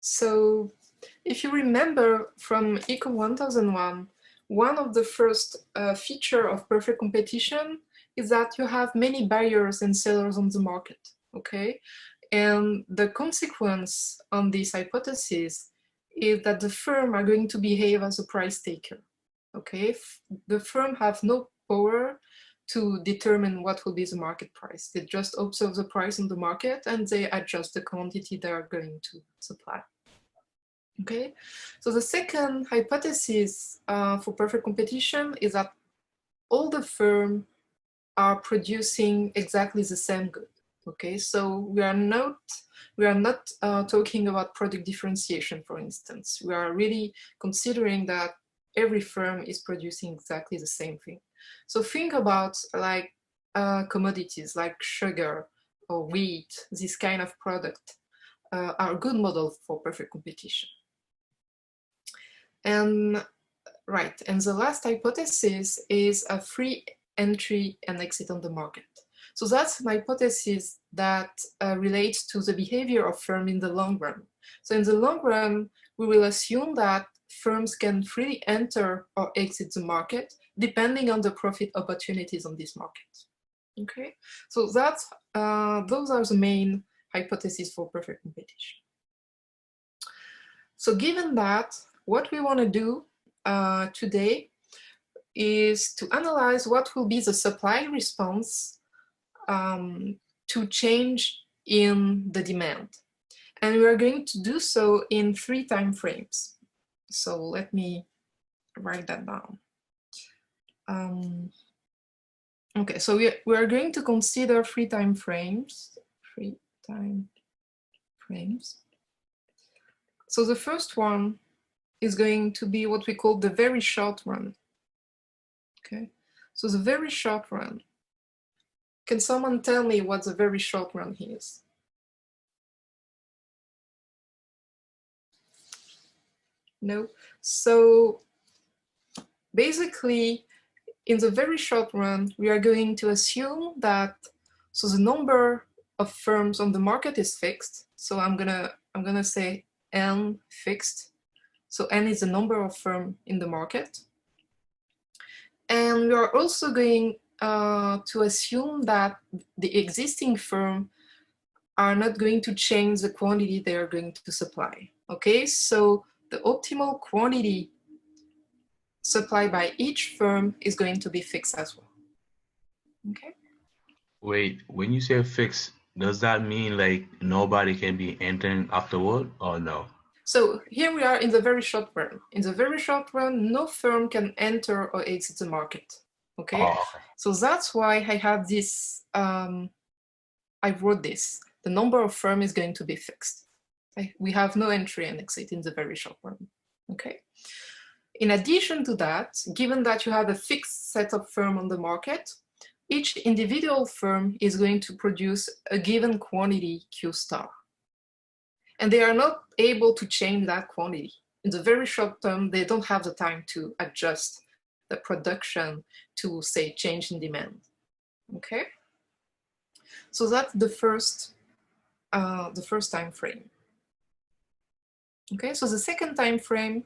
So if you remember from Econ 1001, one of the first feature of perfect competition is that you have many buyers and sellers on the market, okay? And the consequence on this hypothesis is that the firm are going to behave as a price taker, okay? The firm have no power to determine what will be the market price. They just observe the price on the market and they adjust the quantity they are going to supply. Okay, so the second hypothesis for perfect competition is that all the firms are producing exactly the same good. Okay, so we are not talking about product differentiation, for instance. We are really considering that every firm is producing exactly the same thing. So think about like commodities like sugar or wheat. This kind of product are a good model for perfect competition. And right, and the last hypothesis is a free entry and exit on the market. So that's an hypothesis that relates to the behavior of firms in the long run. So in the long run, we will assume that firms can freely enter or exit the market depending on the profit opportunities on this market. Okay, so that's those are the main hypotheses for perfect competition. So given that, what we want to do today is to analyze what will be the supply response to change in the demand. And we are going to do so in 3 time frames. So let me write that down. Okay, so we are going to consider 3 time frames. 3 time frames. So the first one is going to be what we call the very short run. Okay, so the very short run. Can someone tell me what the very short run is? No. So basically, in the very short run, we are going to assume that the number of firms on the market is fixed. So I'm gonna say N fixed. So N is the number of firms in the market. And we are also going to assume that the existing firms are not going to change the quantity they are going to supply. Okay, so the optimal quantity supplied by each firm is going to be fixed as well. Okay. Wait, when you say fixed, does that mean like nobody can be entering afterward or no? So here we are in the very short run. In the very short run, no firm can enter or exit the market. Okay. Oh, okay. So that's why I have this, I wrote this. The number of firms is going to be fixed. We have no entry and exit in the very short run. Okay. In addition to that, given that you have a fixed set of firms on the market, each individual firm is going to produce a given quantity Q star. And they are not able to change that quantity. In the very short term, they don't have the time to adjust the production to, say, change in demand. Okay? So that's the first time frame. Okay, so the second time frame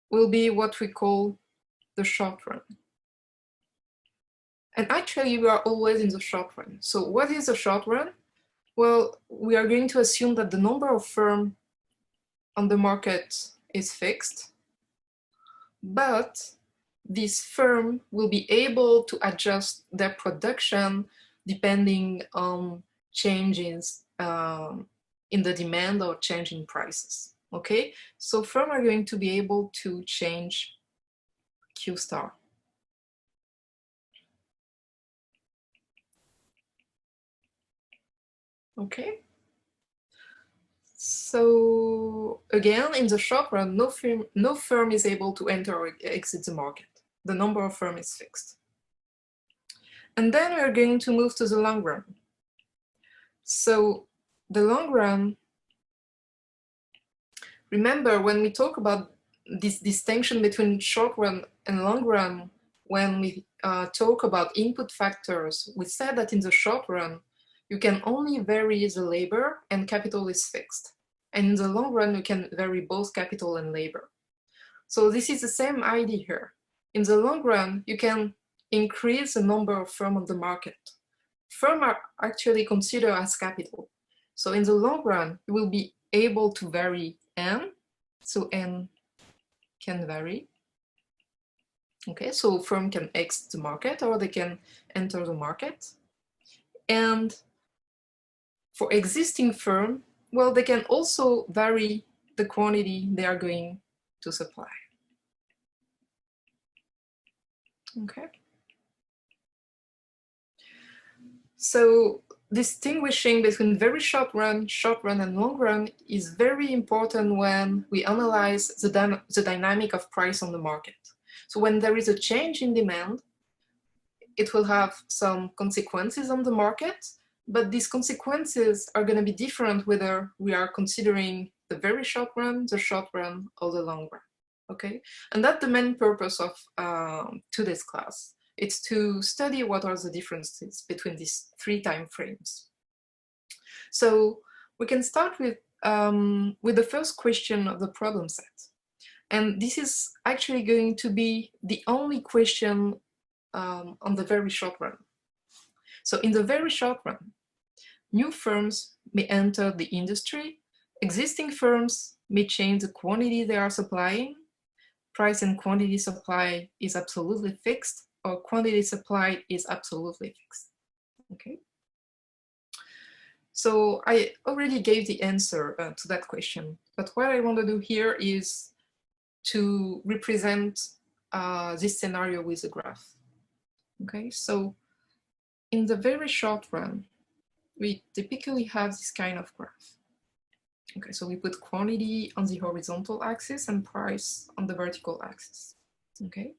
will be what we call the short run. And actually, we are always in the short run. So what is the short run? Well, we are going to assume that the number of firms on the market is fixed, but this firm will be able to adjust their production depending on changes in the demand or change in prices. Okay, so firms are going to be able to change Q star. Okay. So again, in the short run, no firm is able to enter or exit the market. The number of firms is fixed. And then we're going to move to the long run. So the long run, remember when we talk about this distinction between short run and long run, when we talk about input factors, we said that in the short run, you can only vary the labor and capital is fixed. And in the long run, you can vary both capital and labor. So this is the same idea here. In the long run, you can increase the number of firms on the market. Firms are actually considered as capital. So in the long run, you will be able to vary N. So N can vary. Okay, so firm can exit the market or they can enter the market. And for existing firm, well, they can also vary the quantity they are going to supply. Okay. So distinguishing between very short run, and long run is very important when we analyze the dynamic of price on the market. So when there is a change in demand, it will have some consequences on the market, but these consequences are going to be different whether we are considering the very short run, or the long run. Okay, and that's the main purpose of today's class. It's to study what are the differences between these three time frames. So we can start with the first question of the problem set. And this is actually going to be the only question on the very short run. So in the very short run, new firms may enter the industry, existing firms may change the quantity they are supplying, price and quantity supply is absolutely fixed, or quantity supplied is absolutely fixed. Okay. So I already gave the answer to that question, but what I want to do here is to represent this scenario with a graph. Okay, so in the very short run, we typically have this kind of graph. Okay, so we put quantity on the horizontal axis and price on the vertical axis. Okay.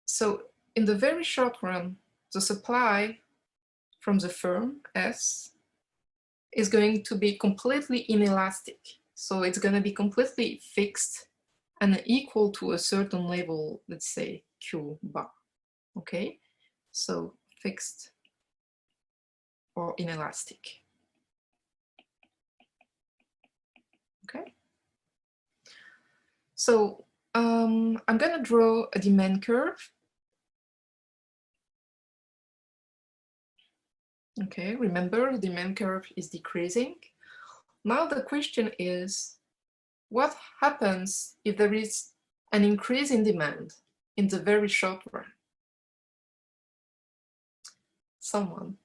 So in the very short run, the supply from the firm S is going to be completely inelastic. So it's going to be completely fixed and equal to a certain level, let's say Q bar. Okay, so fixed or inelastic. Okay, so I'm going to draw a demand curve. Okay, remember the demand curve is decreasing. Now the question is, what happens if there is an increase in demand in the very short run? Someone.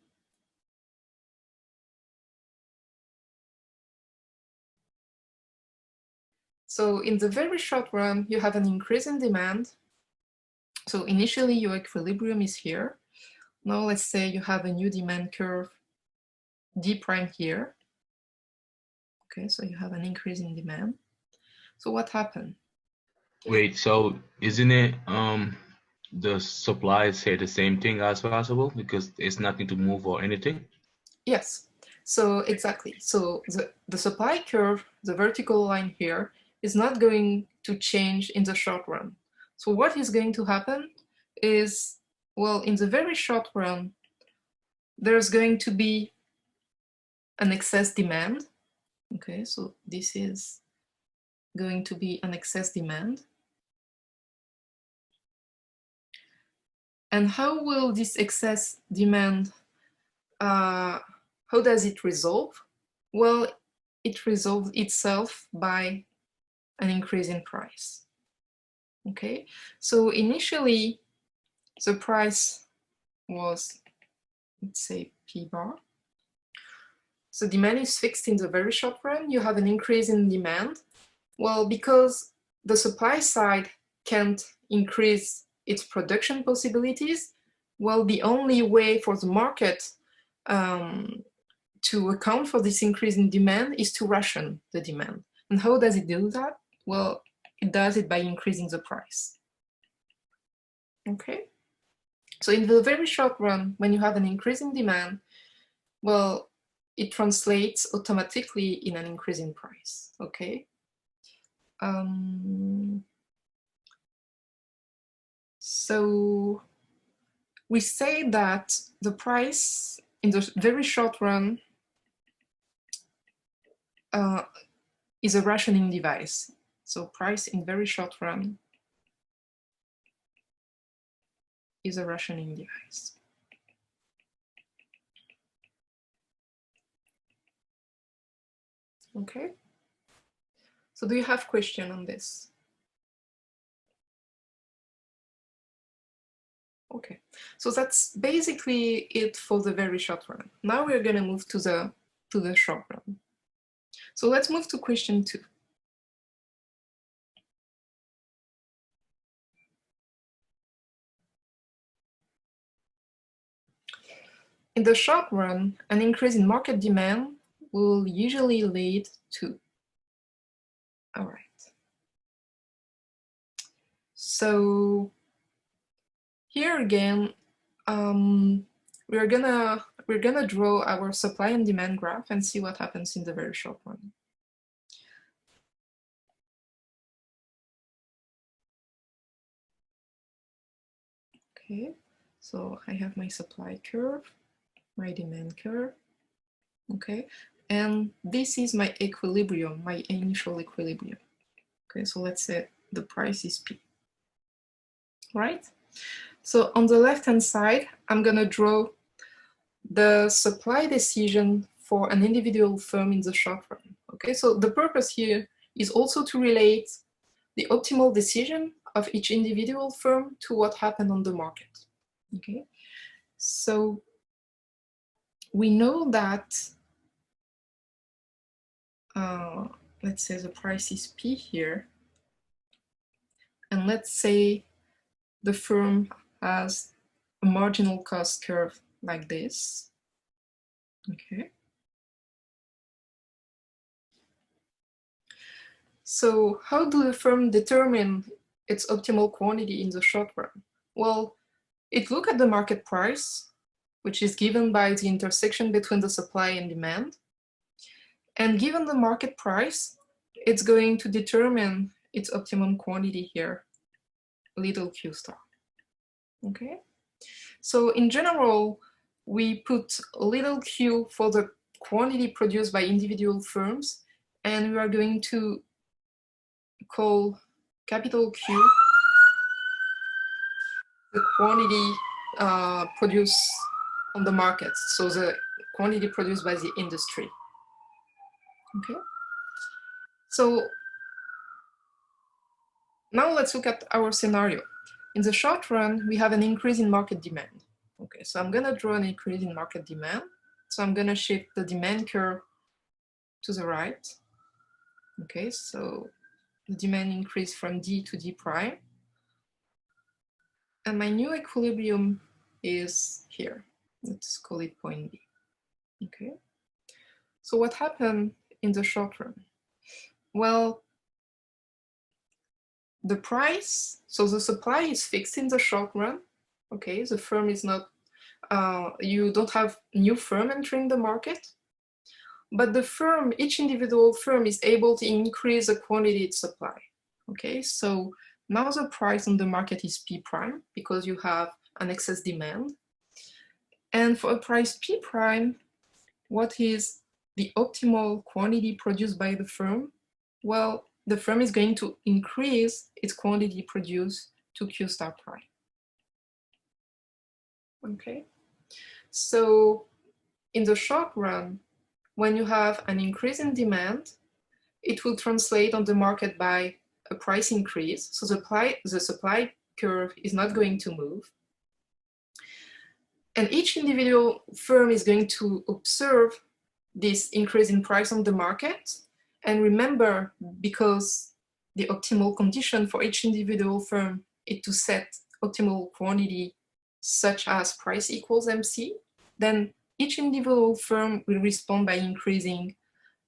So in the very short run, you have an increase in demand. So initially your equilibrium is here. Now let's say you have a new demand curve, D prime here. Okay, so you have an increase in demand. So what happened? Wait, so isn't it the supply say the same thing as possible because it's nothing to move or anything? Yes, so exactly. So the supply curve, the vertical line here, is not going to change in the short run. So what is going to happen is, well, in the very short run, there's going to be an excess demand. Okay, so this is going to be an excess demand. And how will this excess demand, how does it resolve? Well, it resolves itself by an increase in price. Okay, so initially the price was, let's say, P bar. So demand is fixed in the very short run. You have an increase in demand. Well, because the supply side can't increase its production possibilities, well, the only way for the market to account for this increase in demand is to ration the demand. And how does it do that? Well, it does it by increasing the price. Okay, so in the very short run, when you have an increase in demand, well, it translates automatically in an increase in price. Okay. So we say that the price in the very short run is a rationing device. So price in very short run is a rationing device. Okay. So do you have question on this? Okay, so that's basically it for the very short run. Now we're going to move to the short run. So let's move to question 2. In the short run, an increase in market demand will usually lead to. All right. So here again, we're gonna draw our supply and demand graph and see what happens in the very short run. Okay, so I have my supply curve, my demand curve. Okay, and this is my equilibrium, my initial equilibrium. Okay, so let's say the price is P. Right? So on the left-hand side, I'm gonna draw the supply decision for an individual firm in the short run. Okay, so the purpose here is also to relate the optimal decision of each individual firm to what happened on the market. Okay, so we know that, let's say the price is P here, and let's say the firm has a marginal cost curve like this. Okay. So how do the firm determine its optimal quantity in the short run? Well, it looks at the market price, which is given by the intersection between the supply and demand. And given the market price, it's going to determine its optimum quantity here, little q star. Okay. So in general, we put little q for the quantity produced by individual firms, and we are going to call capital Q the quantity produced on the markets, so the quantity produced by the industry. Okay. So now let's look at our scenario. In the short run, we have an increase in market demand. Okay, so I'm gonna draw an increase in market demand. So I'm gonna shift the demand curve to the right. Okay, so the demand increase from D to D prime. And my new equilibrium is here. Let's call it point B. Okay. So what happened in the short run? Well, the price, so the supply is fixed in the short run. Okay, the firm is not, you don't have new firm entering the market, but the firm, each individual firm is able to increase the quantity it supply. Okay, so now the price on the market is P prime because you have an excess demand. And for a price P prime, what is the optimal quantity produced by the firm? Well, the firm is going to increase its quantity produced to Q star prime. Okay, so in the short run, when you have an increase in demand, it will translate on the market by a price increase. So the supply curve is not going to move. And each individual firm is going to observe this increase in price on the market. And remember, because the optimal condition for each individual firm is to set optimal quantity such as price equals MC, then each individual firm will respond by increasing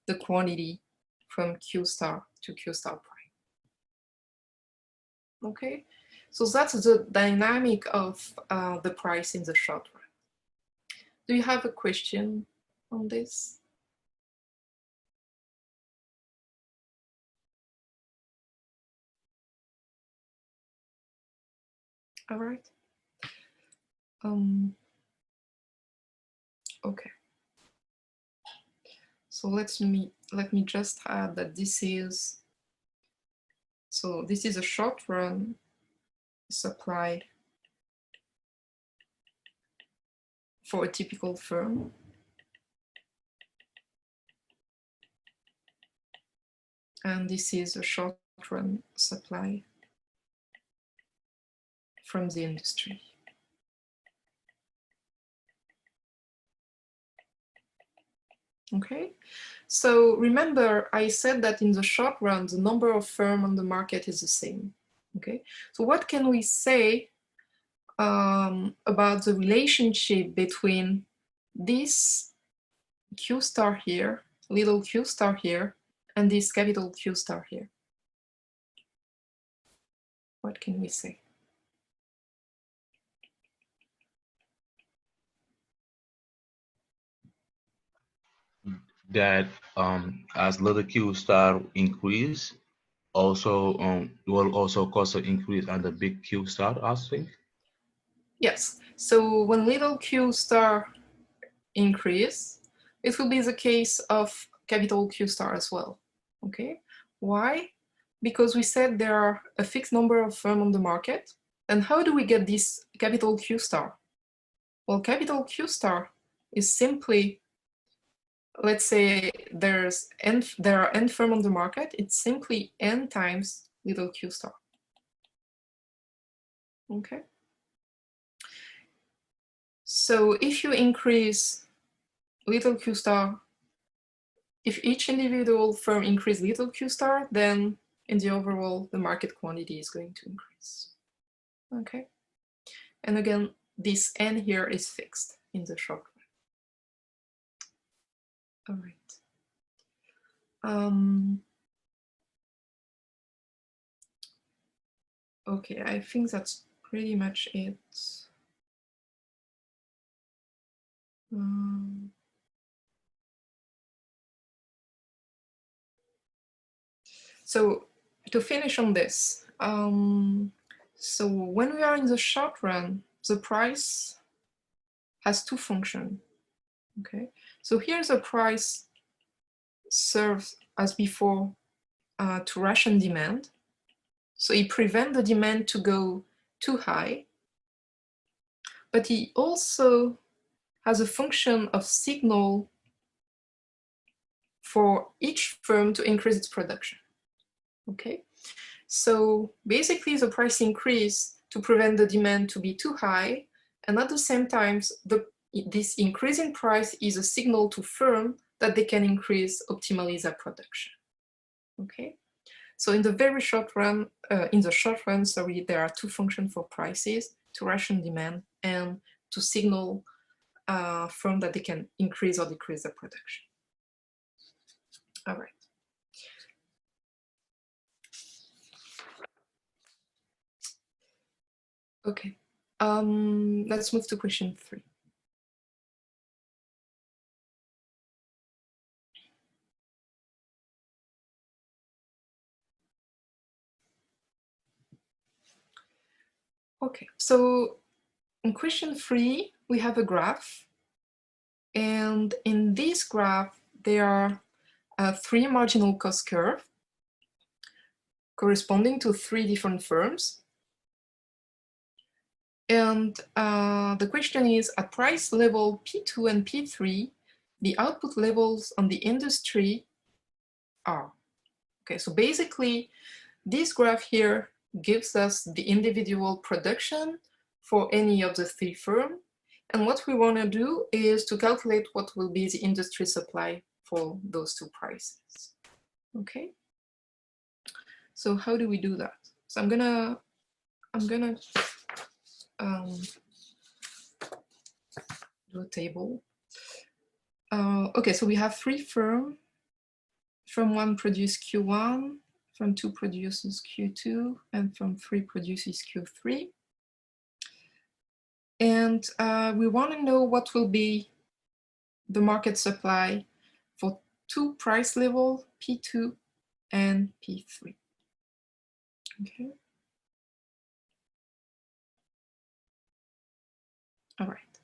the quantity from Q star to Q star prime. Okay, so that's the dynamic of the price in the short run. Do you have a question on this? All right. Okay. So let me just add that this is a short run supply for a typical firm. And this is a short run supply from the industry. Okay, so remember I said that in the short run, the number of firms on the market is the same. Okay, so what can we say about the relationship between this Q star here, little Q star here, and this capital Q star here? What can we say? That as little Q star increase, also will also cause an increase on the big Q star, I think. Yes, so when little Q star increase, it will be the case of capital Q star as well. Okay, why? Because we said there are a fixed number of firms on the market. And how do we get this capital Q star? Well, capital Q star is simply, let's say there are n firms on the market, it's simply n times little Q star. Okay. So if you increase little Q star, if each individual firm increase little Q star, then in the overall, the market quantity is going to increase. Okay. And again, this n here is fixed in the short run. All right. Okay, I think that's pretty much it. So to finish on this, so when we are in the short run, the price has two functions. Okay, so here's a price serves as before to ration demand. So it prevents the demand to go too high, but it also has a function of signal for each firm to increase its production. Okay, so basically the price increase to prevent the demand to be too high, and at the same time, this increase in price is a signal to firm that they can increase optimally their production. Okay, so in the very short run, sorry, there are two functions for prices: to ration demand and to signal firm that they can increase or decrease their production. All right. Okay, let's move to question 3. Okay, so in question 3, we have a graph. And in this graph, there are 3 marginal cost curves corresponding to 3 different firms. And the question is, at price level P2 and P3, the output levels on the industry are. Okay, so basically, this graph here gives us the individual production for any of the 3 firms. And what we want to do is to calculate what will be the industry supply for those 2 prices. Okay. So how do we do that? So I'm gonna do a table. Okay, so we have 3 firms. Firm 1 produces Q1, firm 2 produces Q2, and firm 3 produces Q3. And we want to know what will be the market supply for 2 price levels, P2 and P3. Okay. All right.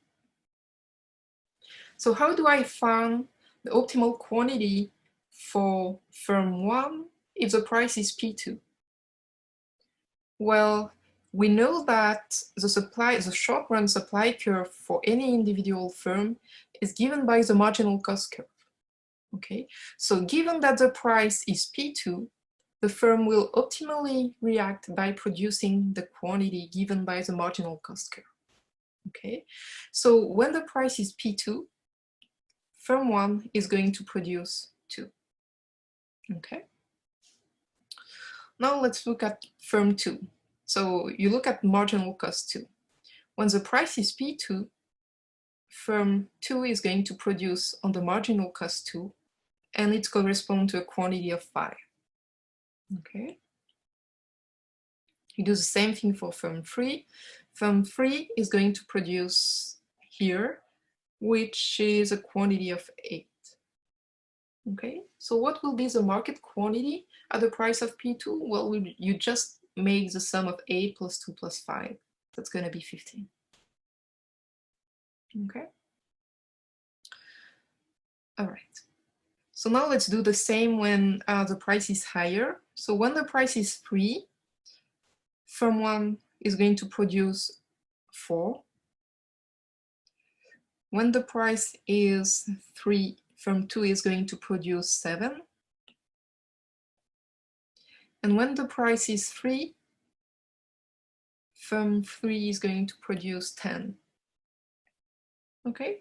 So how do I find the optimal quantity for firm 1 if the price is P2? Well, we know that the short-run supply curve for any individual firm is given by the marginal cost curve. Okay, so given that the price is P2, the firm will optimally react by producing the quantity given by the marginal cost curve. Okay, so when the price is P2, firm 1 is going to produce 2. Okay, now let's look at firm 2. So you look at marginal cost 2. When the price is P2, firm 2 is going to produce on the marginal cost 2, and it corresponds to a quantity of 5. Okay. You do the same thing for firm 3. Firm 3 is going to produce here, which is a quantity of 8. Okay, so what will be the market quantity at the price of P2? Well, you just make the sum of 8 plus 2 plus 5. That's going to be 15. Okay. All right. So now let's do the same when the price is higher. So when the price is 3, firm 1 is going to produce 4. When the price is 3, firm 2 is going to produce 7. And when the price is 3, firm 3 is going to produce 10. Okay,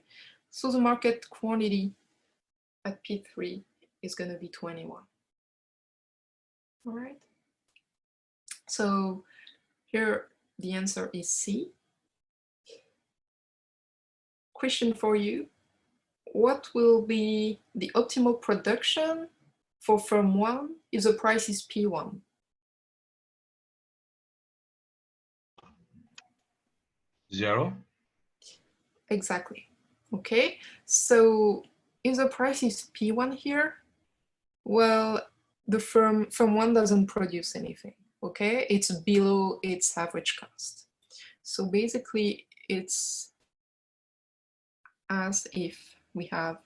so the market quantity at P3 is going to be 21. All right, so here the answer is C. Question for you: what will be the optimal production for firm 1 if the price is P1? Zero. Exactly. Okay, so if the price is P1 here, well, the firm 1 doesn't produce anything. Okay, it's below its average cost. So basically, it's as if we have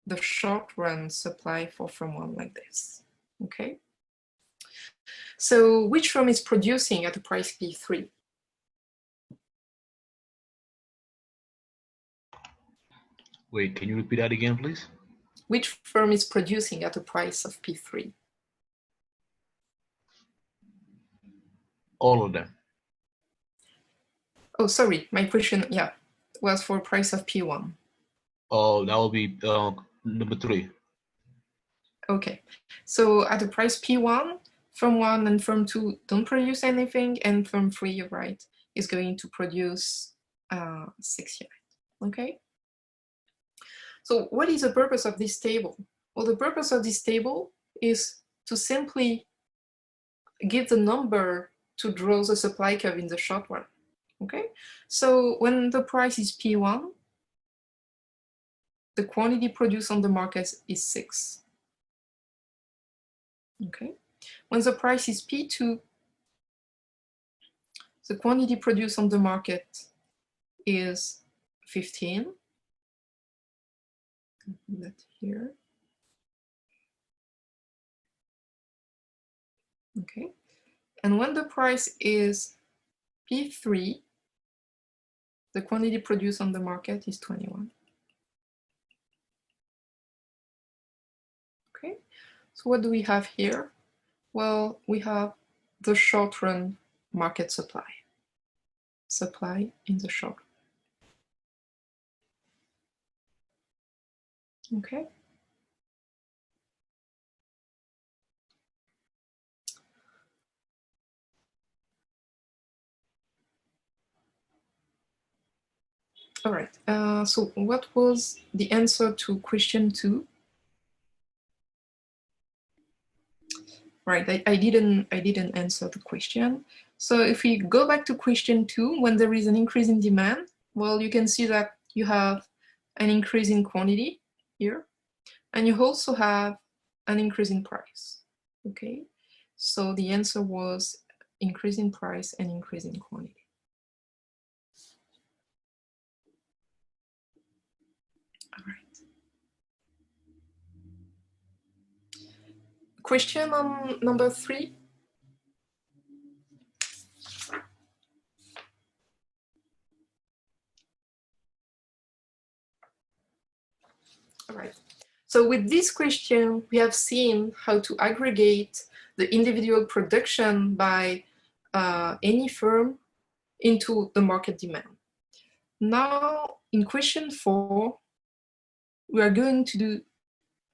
the short-run supply for firm 1 like this. Okay, so which firm is producing at the price P3? Wait, can you repeat that again, please? Which firm is producing at the price of P3? All of them. Oh, sorry, my question, yeah, was for price of P1. Oh, that will be number 3. Okay, so at the price P1, firm 1 and firm 2 don't produce anything, and firm 3, you're right, is going to produce 6 units. Okay, so what is the purpose of this table? Well, the purpose of this table is to simply give the number to draw the supply curve in the short run. Okay, so when the price is P1, the quantity produced on the market is 6. Okay, when the price is P2, the quantity produced on the market is 15. That here. Okay, and when the price is P3, the quantity produced on the market is 21. Okay, so what do we have here? Well, we have the short-run market supply. Supply in the short run. Okay. All right. So what was the answer to question 2? Right, I didn't answer the question. So if we go back to question 2, when there is an increase in demand, well, you can see that you have an increase in quantity here, and you also have an increase in price. Okay, so the answer was increase in price and increase in quantity. All right. Question on number 3? All right. So with this question, we have seen how to aggregate the individual production by any firm into the market demand. Now, in question 4, we are going to do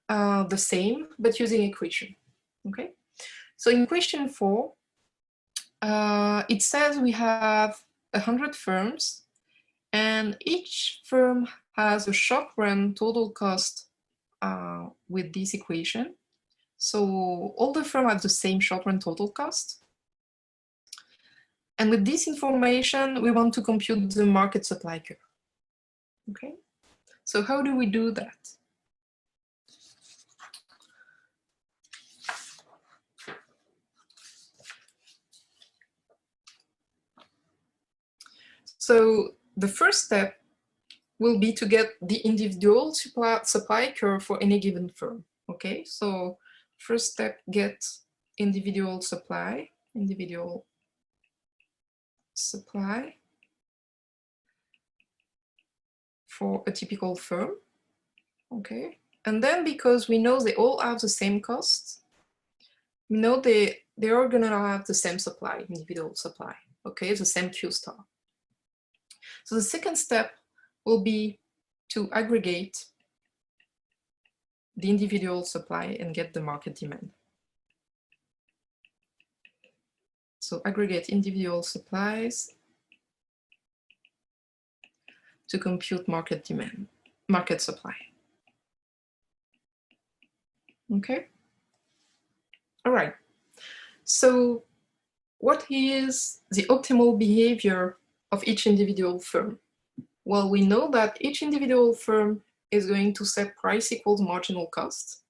the same, but using equation. Okay. So in question 4, it says we have 100 firms, and each firm has a short-run total cost with this equation. So all the firms have the same short-run total cost. And with this information, we want to compute the market supply curve. Okay. So how do we do that? So the first step will be to get the individual supply curve for any given firm. Okay, so first step, get individual supply for a typical firm. Okay, and then because we know they all have the same costs, we know they are gonna have the same supply, individual supply. Okay, the same Q star. So the second step will be to aggregate the individual supply and get the market demand. So aggregate individual supplies to compute market demand, market supply. Okay. All right. So what is the optimal behavior of each individual firm? Well, we know that each individual firm is going to set price equals marginal cost.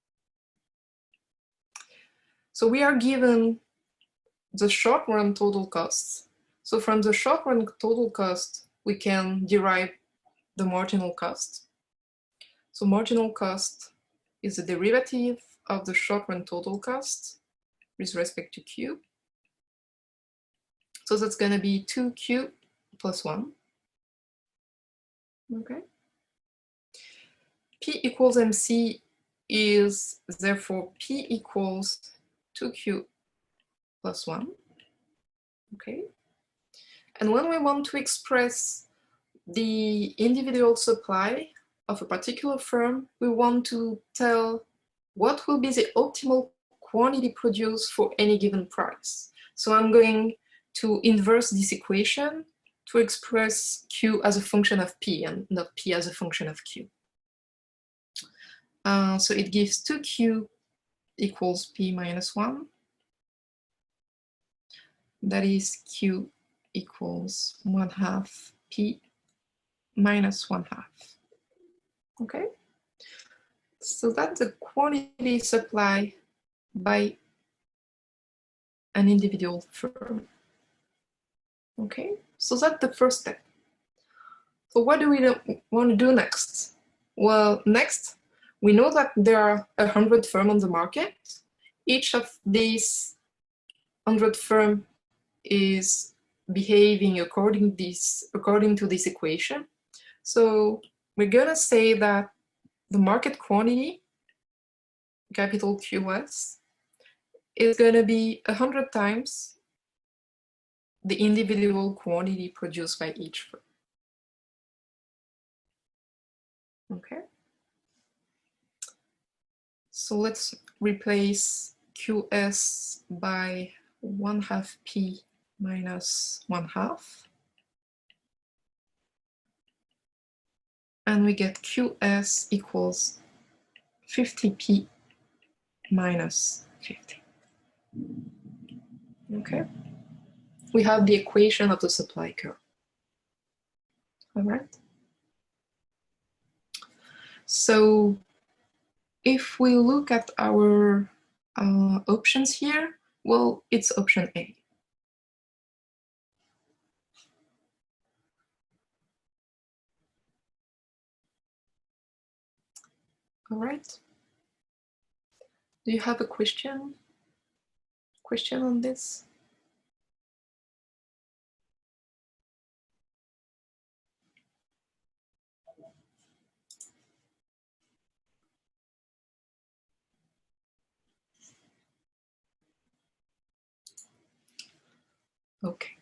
So we are given the short run total costs. So from the short run total cost, we can derive the marginal cost. So marginal cost is the derivative of the short run total cost with respect to Q. So that's going to be 2Q plus 1. Okay. P equals MC is therefore P equals 2Q plus 1. Okay. And when we want to express the individual supply of a particular firm, we want to tell what will be the optimal quantity produced for any given price. So I'm going to inverse this equation to express Q as a function of P and not P as a function of Q. So it gives 2Q equals P minus 1. That is Q equals 1/2 P minus 1/2. Okay. So that's the quantity supply by an individual firm. Okay, so that's the first step. So what do we want to do next? Well, next, we know that there are 100 firms on the market. Each of these 100 firms is behaving according to this equation. So we're gonna say that the market quantity, capital QS, is gonna be 100 times the individual quantity produced by each firm. Okay. So let's replace QS by 1/2 P minus 1/2. And we get QS equals 50P minus 50. Okay. We have the equation of the supply curve. All right. So if we look at our options here, well, it's option A. All right. Do you have a question on this? Okay.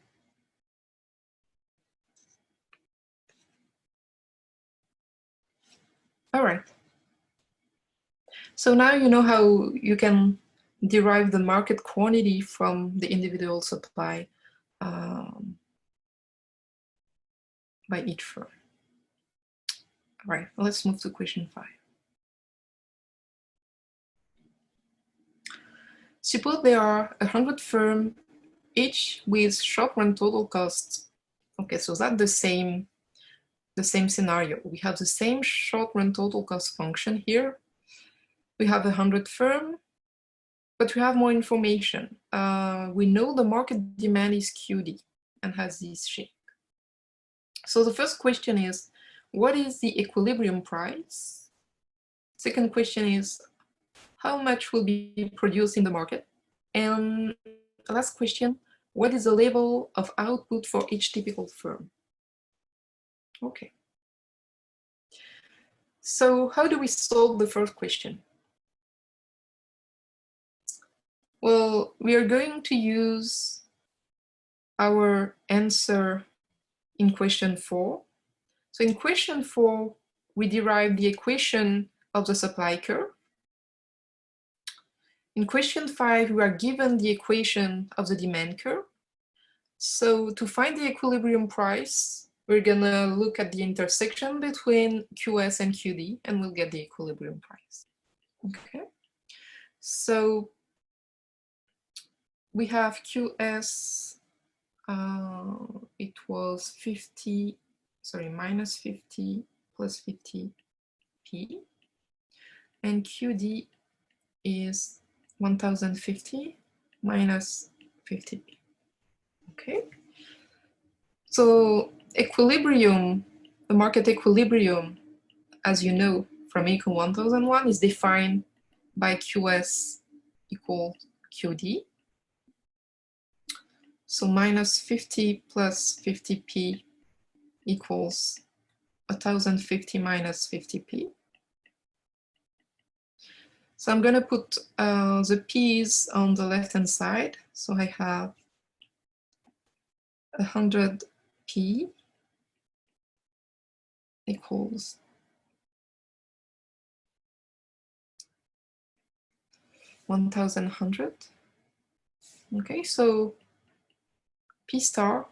All right. So now you know how you can derive the market quantity from the individual supply by each firm. All right, let's move to question 5. Suppose there are 100 firms, each with short-run total costs. Okay, so that's the same scenario. We have the same short-run total cost function here. We have 100 firms, but we have more information. We know the market demand is QD and has this shape. So the first question is, what is the equilibrium price? Second question is, how much will be produced in the market? And the last question, what is the level of output for each typical firm? Okay. So how do we solve the first question? Well, we are going to use our answer in question 4. So in question 4, we derive the equation of the supply curve. In question 5, we are given the equation of the demand curve. So to find the equilibrium price, we're gonna look at the intersection between QS and QD, and we'll get the equilibrium price. Okay. So we have QS, it was minus 50 plus 50p, and QD is 1050 minus 50p. Okay, so equilibrium, the market equilibrium, as you know from Econ 1001, is defined by QS equal QD. So minus 50 plus 50p equals 1050 minus 50p. So I'm gonna put the p's on the left-hand side. So I have 100p equals 1100. Okay, so P star,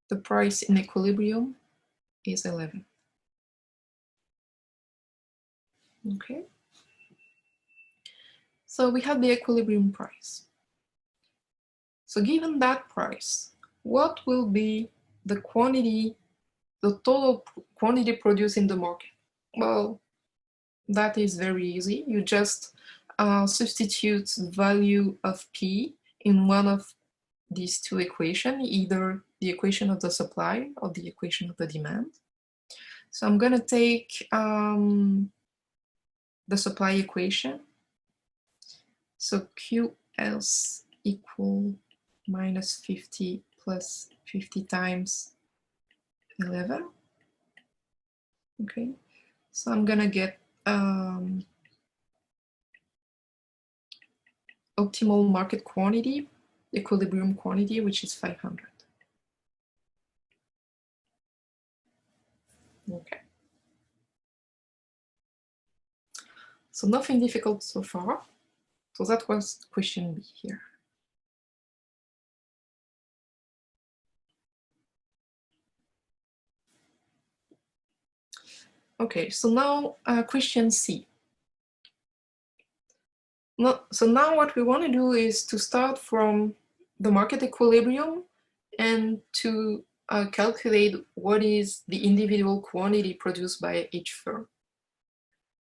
the price in equilibrium, is 11. Okay, so we have the equilibrium price. So given that price, what will be the quantity, the total quantity produced in the market? Well, that is very easy. You just substitute the value of P in one of these two equations, either the equation of the supply or the equation of the demand. So I'm going to take the supply equation. So QS equal minus 50 plus 50 times 11. Okay, so I'm going to get optimal market quantity, equilibrium quantity, which is 500. Okay. So nothing difficult so far. So that was question B here. Okay, so now question C. So now what we want to do is to start from the market equilibrium and to calculate what is the individual quantity produced by each firm.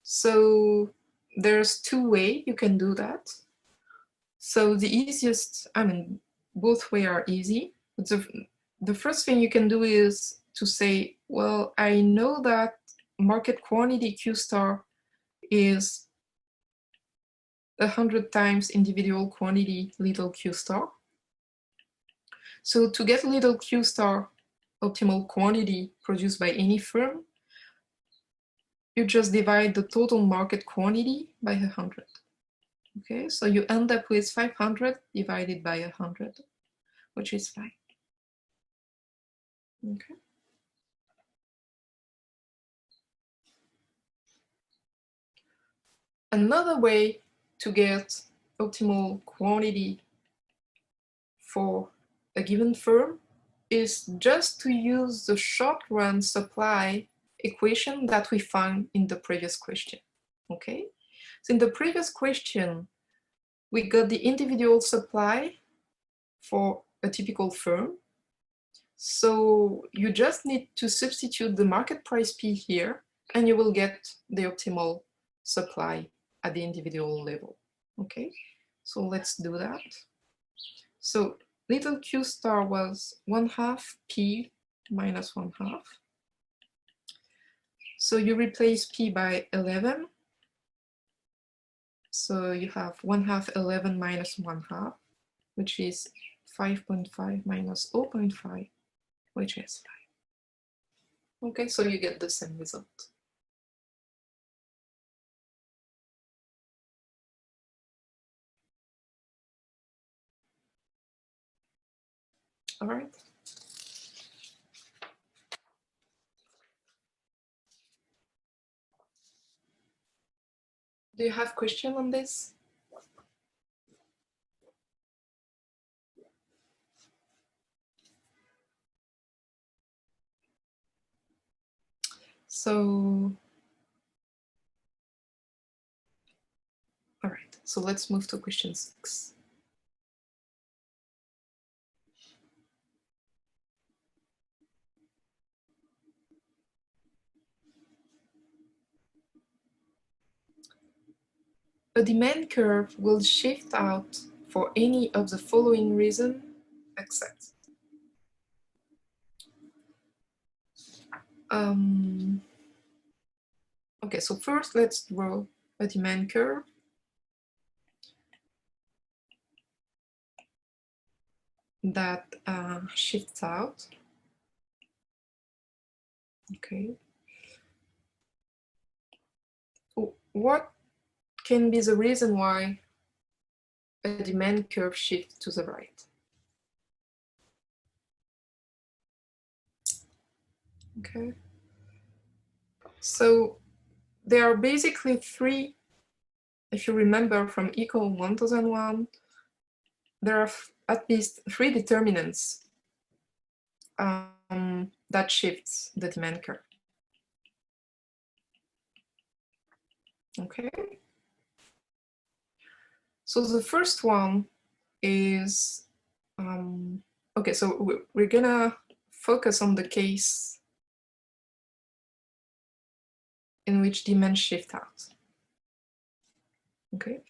So there's two ways you can do that. So the easiest, I mean, both ways are easy. The first thing you can do is to say, well, I know that market quantity Q star is 100 times individual quantity little q star. So to get little q star optimal quantity produced by any firm, you just divide the total market quantity by 100. Okay, so you end up with 500 divided by 100, which is 5. Okay. Another way to get optimal quantity for a given firm is just to use the short-run supply equation that we found in the previous question. Okay, so in the previous question, we got the individual supply for a typical firm. So you just need to substitute the market price P here, and you will get the optimal supply at the individual level. Okay, so let's do that. So little q star was 1/2 P minus 1/2. So you replace P by 11. So you have 1/2 11 minus 1/2, which is 5.5 minus 0.5, which is 5. Okay, so you get the same result. All right. Do you have question on this? So, all right, so let's move to question 6. A demand curve will shift out for any of the following reason except. Okay, so first let's draw a demand curve. That shifts out. Okay. So what can be the reason why a demand curve shifts to the right? Okay. So there are basically 3, if you remember from Econ 1001, there are at least 3 determinants that shifts the demand curve. Okay. So the first one is, okay, so we're gonna focus on the case in which demand shift out. Okay,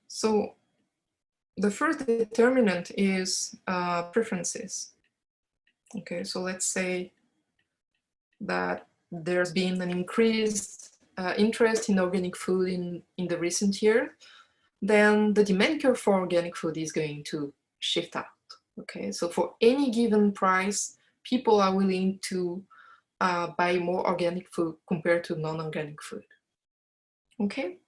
so the first determinant is preferences. Okay, so let's say that there's been an increased interest in organic food in the recent year, then the demand curve for organic food is going to shift out. Okay, so for any given price, people are willing to buy more organic food compared to non-organic food. Okay.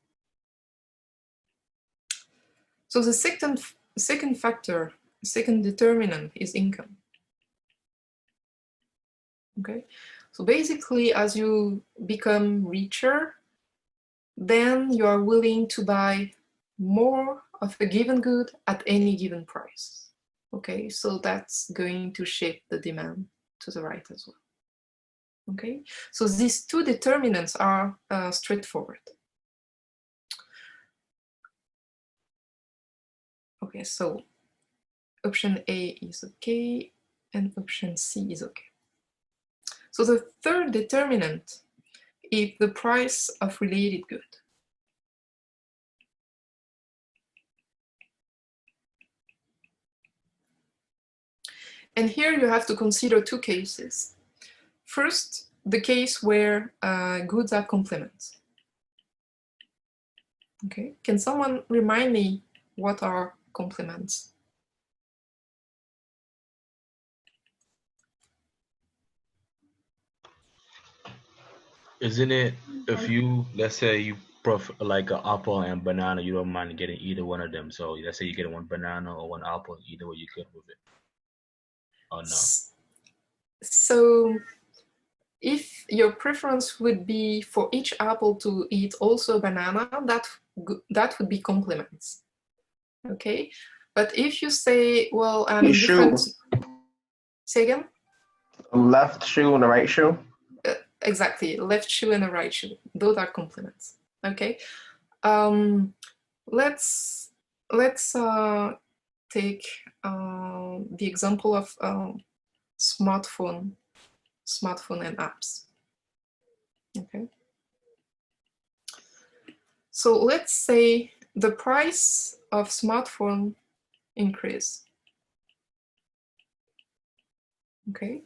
So the second factor, second determinant is income. Okay. So basically, as you become richer, then you are willing to buy more of a given good at any given price. Okay, so that's going to shape the demand to the right as well. Okay, so these 2 determinants are straightforward. Okay, so option A is okay, and option C is okay. So the third determinant is the price of related good. And here you have to consider 2 cases. First, the case where goods are complements. Okay, can someone remind me what are complements? Isn't it if you, let's say you prefer like an apple and banana, you don't mind getting either one of them. So let's say you get one banana or one apple, either way you good with it. Or no? So if your preference would be for each apple to eat also a banana, that would be complements. Okay, but if you say, well, I'm indifferent. Say again? Left shoe and the right shoe? Exactly, left shoe and a right shoe. Those are complements. Okay. Let's take the example of smartphone and apps. Okay. So let's say the price of smartphone increase. Okay.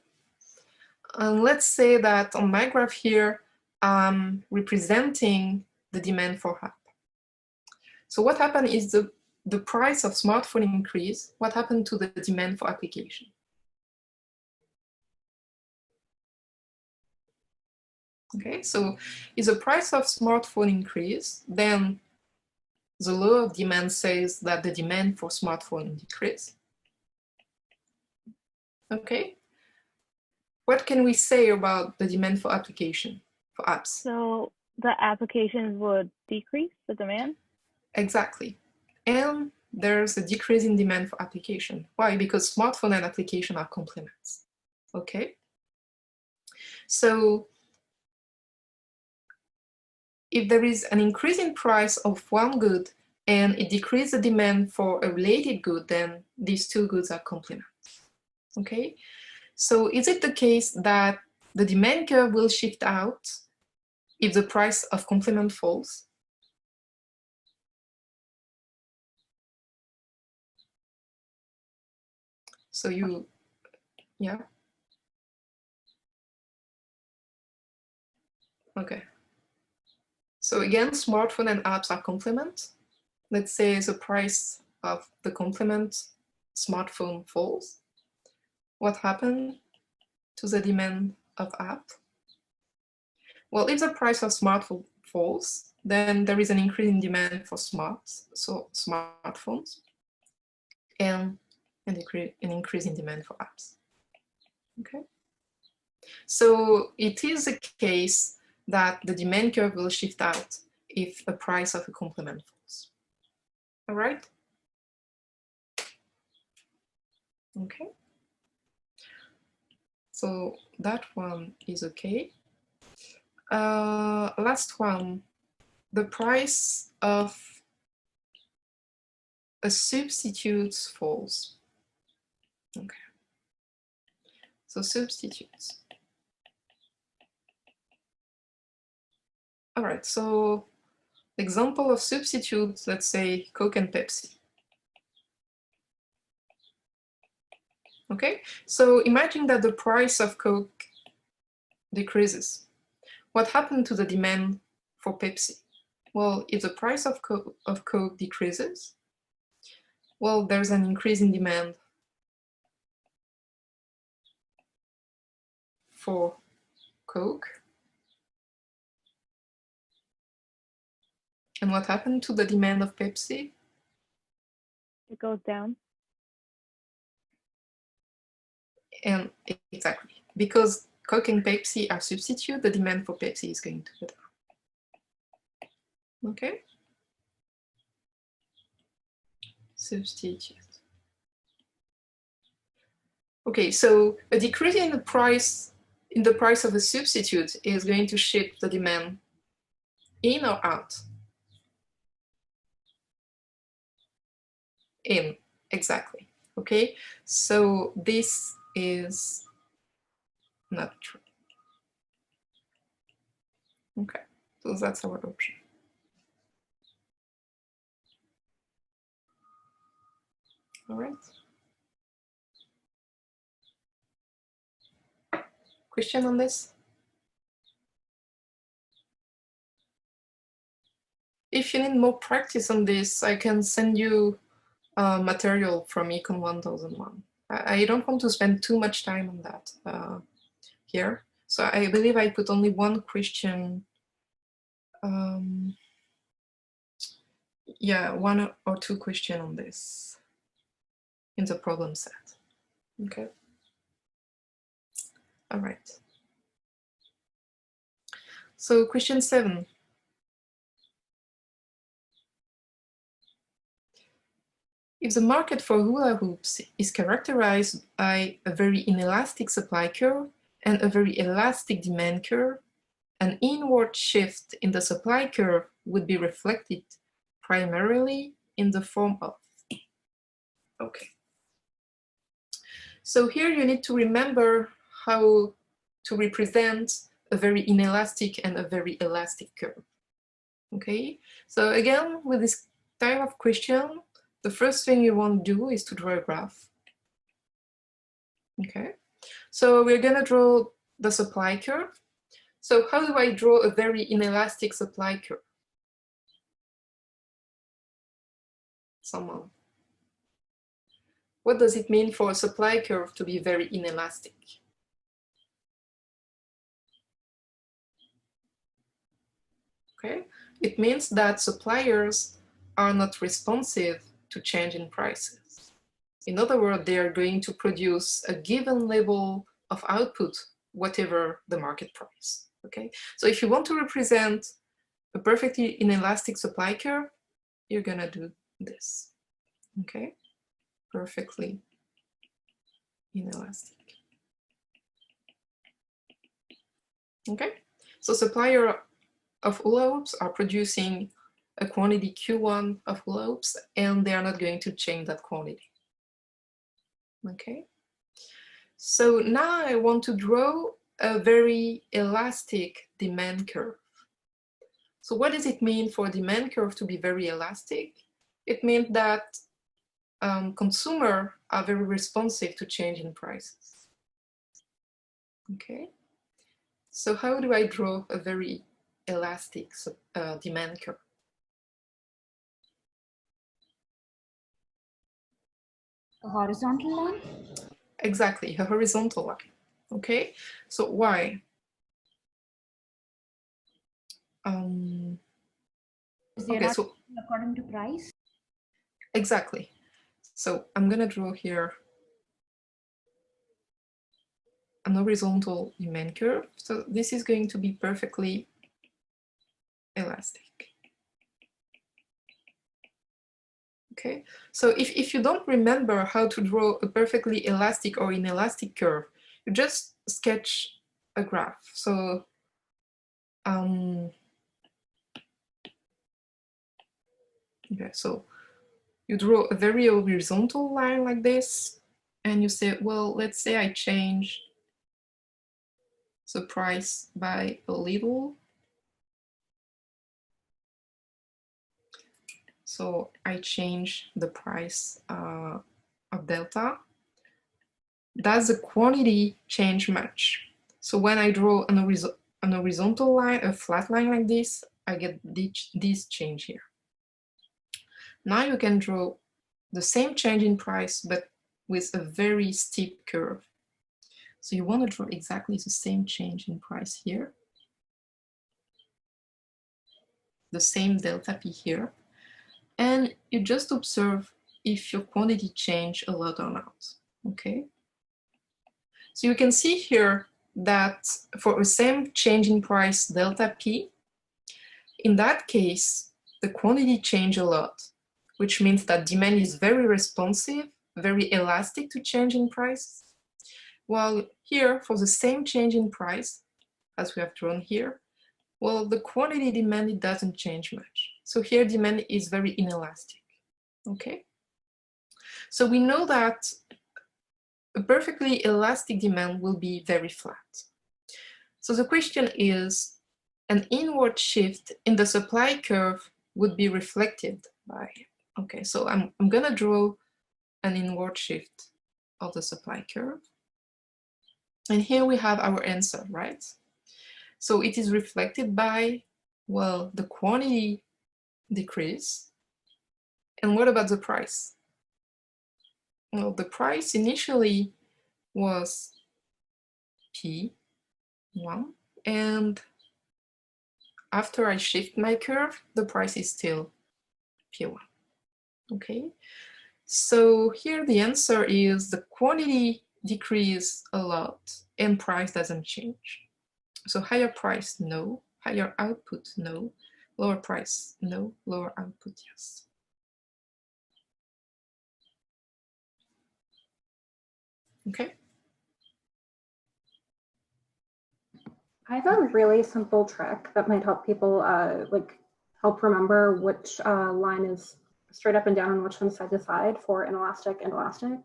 And let's say that on my graph here, I'm representing the demand for app. So what happened is the price of smartphone increase. What happened to the demand for application? Okay, so if the price of smartphone increase, then the law of demand says that the demand for smartphone decrease. Okay, what can we say about the demand for application, for apps? So the applications would decrease the demand? Exactly. And there's a decrease in demand for application. Why? Because smartphone and application are complements. Okay. So if there is an increase in price of one good and it decreases the demand for a related good, then these two goods are complements. Okay. So is it the case that the demand curve will shift out if the price of complement falls? So yeah. Okay. So again, smartphone and apps are complement. Let's say the price of the complement smartphone falls. What happened to the demand of app? Well, if the price of smartphone falls, then there is an increase in demand for smartphones and an increase in demand for apps. Okay. So it is a case that the demand curve will shift out if the price of a complement falls. All right? Okay. So that one is okay. Last one, the price of a substitute falls. Okay. So substitutes. All right, so example of substitutes, let's say Coke and Pepsi. Okay, so imagine that the price of Coke decreases. What happened to the demand for Pepsi? Well, if the price of Coke decreases, well, there's an increase in demand for Coke. And what happened to the demand of Pepsi? It goes down. And exactly, because Coke and Pepsi are substitute, the demand for Pepsi is going to go down. Okay? Substitute. Okay, so a decrease in the price of a substitute is going to shift the demand in or out? In, exactly. Okay, so this is not true. Okay, so that's our option. All right. Question on this? if you need more practice on this, I can send you material from Econ 1001. I don't want to spend too much time on that here. So I believe I put only one question. Yeah, one or two questions on this in the problem set. Okay. All right. So question 7. If the market for hula hoops is characterized by a very inelastic supply curve and a very elastic demand curve, an inward shift in the supply curve would be reflected primarily in the form of. Okay. So here you need to remember how to represent a very inelastic and a very elastic curve. Okay. So again, with this type of question, the first thing you want to do is to draw a graph. Okay. So we're going to draw the supply curve. So how do I draw a very inelastic supply curve? Someone. What does it mean for a supply curve to be very inelastic? Okay. It means that suppliers are not responsive to change in prices. In other words, they are going to produce a given level of output, whatever the market price. Okay. So if you want to represent a perfectly inelastic supply curve, you're gonna do this. Okay. Perfectly inelastic. Okay. So supplier of hula hoops are producing a quantity Q1 of hula hoops, and they are not going to change that quantity. Okay. So now I want to draw a very elastic demand curve. So what does it mean for a demand curve to be very elastic? It means that consumers are very responsive to change in prices. Okay. So how do I draw a very elastic demand curve? A horizontal line? Exactly, a horizontal line. Okay, so why? Okay, so according to price? Exactly. So I'm gonna draw here an horizontal demand curve. So this is going to be perfectly elastic. Okay, so if you don't remember how to draw a perfectly elastic or inelastic curve, you just sketch a graph. So okay, so you draw a very horizontal line like this, and you say, well, let's say I change the price by a little. So I change the price of delta. Does the quantity change much? So when I draw an horizontal line, a flat line like this, I get this change here. Now you can draw the same change in price, but with a very steep curve. So you want to draw exactly the same change in price here, the same delta P here, and you just observe if your quantity change a lot or not, okay? So you can see here that for the same change in price delta P, in that case, the quantity change a lot, which means that demand is very responsive, very elastic to change in price. While here, for the same change in price, as we have drawn here, well, the quantity demanded doesn't change much. So here demand is very inelastic, okay? So we know that a perfectly elastic demand will be very flat. So the question is, an inward shift in the supply curve would be reflected by, okay, so I'm gonna draw an inward shift of the supply curve. And here we have our answer, right? So it is reflected by, well, the quantity decrease. And what about the price? Well, the price initially was P1, and after I shift my curve, the price is still P1. Okay, so here the answer is the quantity decrease a lot and price doesn't change. So higher price, no. Higher output, no. Lower price, no. Lower output, yes. Okay. I have a really simple trick that might help people help remember which line is straight up and down and which one's side to side for inelastic and elastic.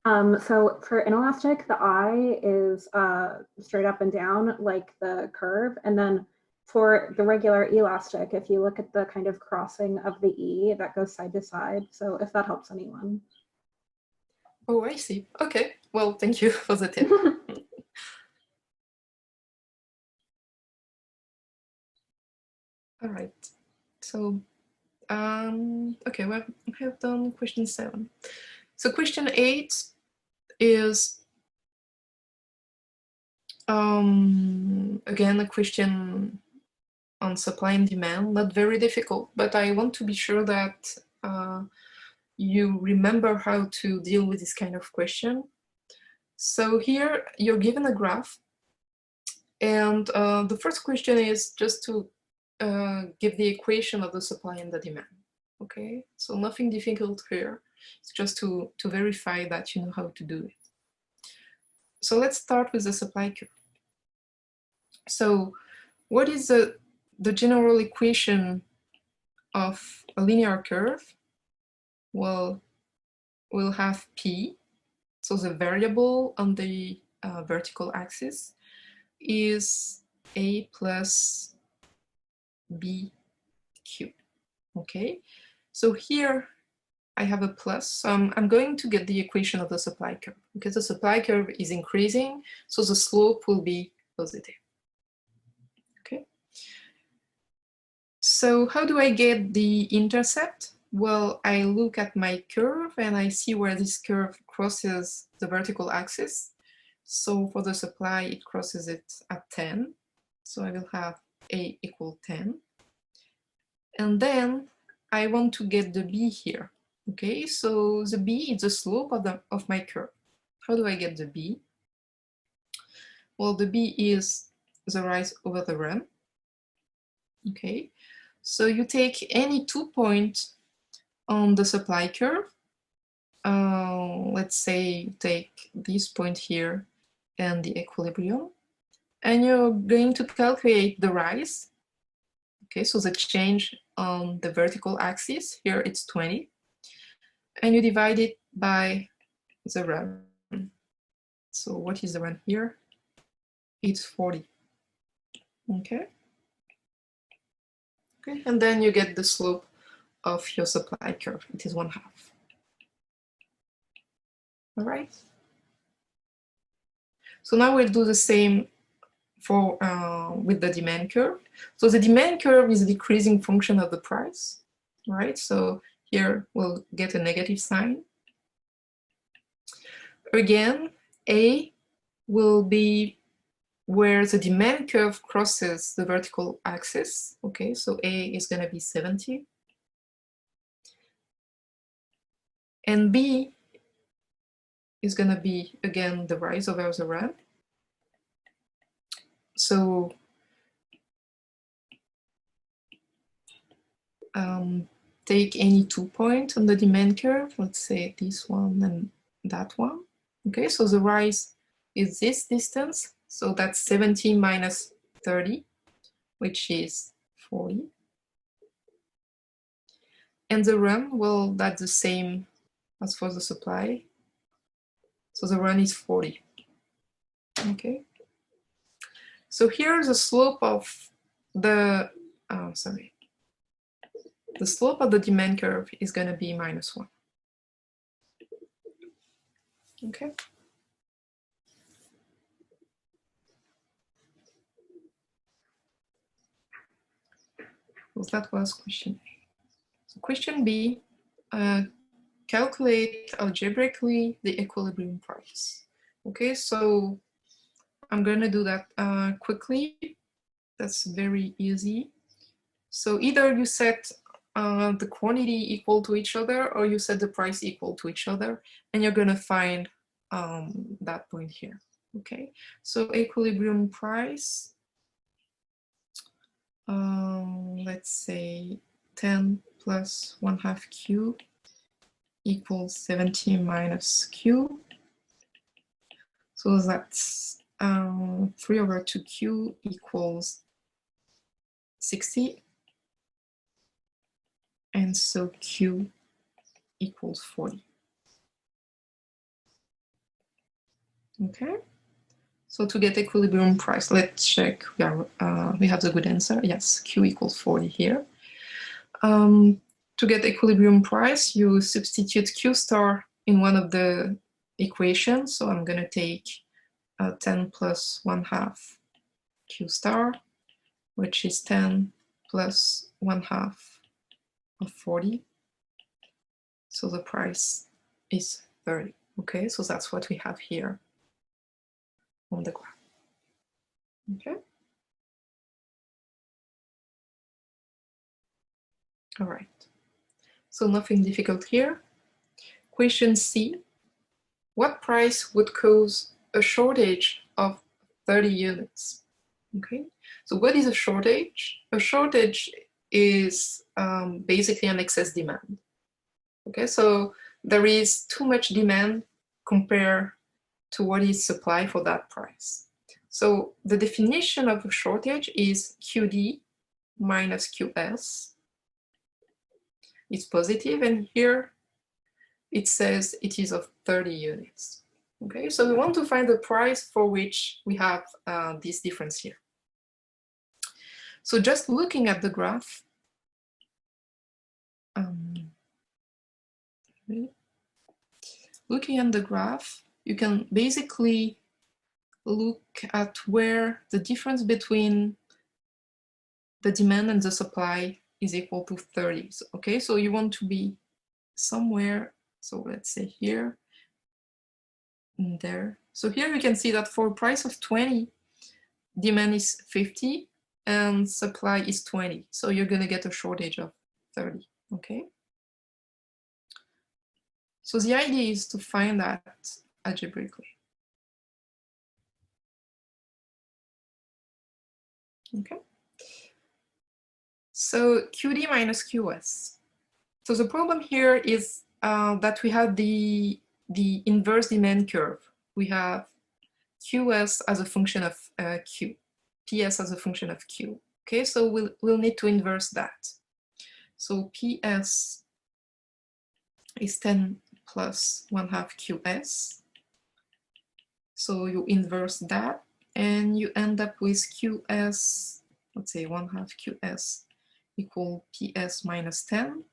So for inelastic, the I is straight up and down like the curve. And then for the regular elastic, if you look at the kind of crossing of the E, that goes side to side. So if that helps anyone. Oh, I see. Okay. Well, thank you for the tip. All right. So, okay, well, we have done question 7. So question 8 is again a question on supply and demand, not very difficult, but I want to be sure that you remember how to deal with this kind of question. So here you're given a graph, and the first question is just to give the equation of the supply and the demand. Okay, so nothing difficult here. It's just to verify that you know how to do it. So let's start with the supply curve. So what is the general equation of a linear curve? Well, we'll have P, so the variable on the vertical axis is A plus B cubed. Okay, so here I have a plus, so I'm going to get the equation of the supply curve because the supply curve is increasing, so the slope will be positive. Okay, so how do I get the intercept? Well, I look at my curve and I see where this curve crosses the vertical axis. So for the supply, it crosses it at 10. So I will have A equal 10. And then I want to get the B here. Okay, so the B is the slope of my curve. How do I get the B? Well, the B is the rise over the run. Okay, so you take any 2 points on the supply curve. Let's say you take this point here and the equilibrium, and you're going to calculate the rise. Okay, so the change on the vertical axis, here it's 20, and you divide it by the run. So what is the run here? It's 40. Okay. Okay, and then you get the slope of your supply curve. It is 1/2. All right. So now we'll do the same for with the demand curve. So the demand curve is a decreasing function of the price, right? So here we'll get a negative sign. Again, A will be where the demand curve crosses the vertical axis. Okay, so A is going to be 70. And B is going to be, again, the rise over the ramp. So take any 2 points on the demand curve, let's say this one and that one. Okay, so the rise is this distance. So that's 70 minus 30, which is 40. And the run, well, that's the same as for the supply. So the run is 40. Okay. So here's the slope of the, the slope of the demand curve is going to be -1. Okay. So that was question A. Question B, calculate algebraically the equilibrium price. Okay, so I'm going to do that quickly. That's very easy. So either you set the quantity equal to each other, or you set the price equal to each other, and you're going to find that point here. Okay, so equilibrium price, let's say 10 plus 1/2 Q equals 70 minus Q. So that's 3/2Q equals 60. And so Q equals 40. Okay. So to get equilibrium price, let's check. We have the good answer. Yes, Q equals 40 here. To get equilibrium price, you substitute Q star in one of the equations. So I'm going to take 10 plus 1/2 Q star, which is 10 plus 1/2 of 40. So the price is 30. Okay, so that's what we have here on the graph. Okay. All right. So nothing difficult here. Question C. What price would cause a shortage of 30 units? Okay. So what is a shortage? A shortage is basically an excess demand. Okay, so there is too much demand compared to what is supply for that price. So the definition of a shortage is QD minus QS. It's positive, and here it says it is of 30 units. Okay, so we want to find the price for which we have this difference here. So just looking at the graph, you can basically look at where the difference between the demand and the supply is equal to 30. So, okay, so you want to be somewhere, so let's say here and there. So here we can see that for a price of 20, demand is 50 and supply is 20. So you're going to get a shortage of 30, okay? So the idea is to find that algebraically. Okay. So QD minus QS. So the problem here is that we have the inverse demand curve. We have QS as a function of Q, PS as a function of Q. Okay, so we'll need to inverse that. So PS is 10 plus 1/2 QS. So you inverse that, and you end up with QS, let's say 1/2 QS equal PS minus 10,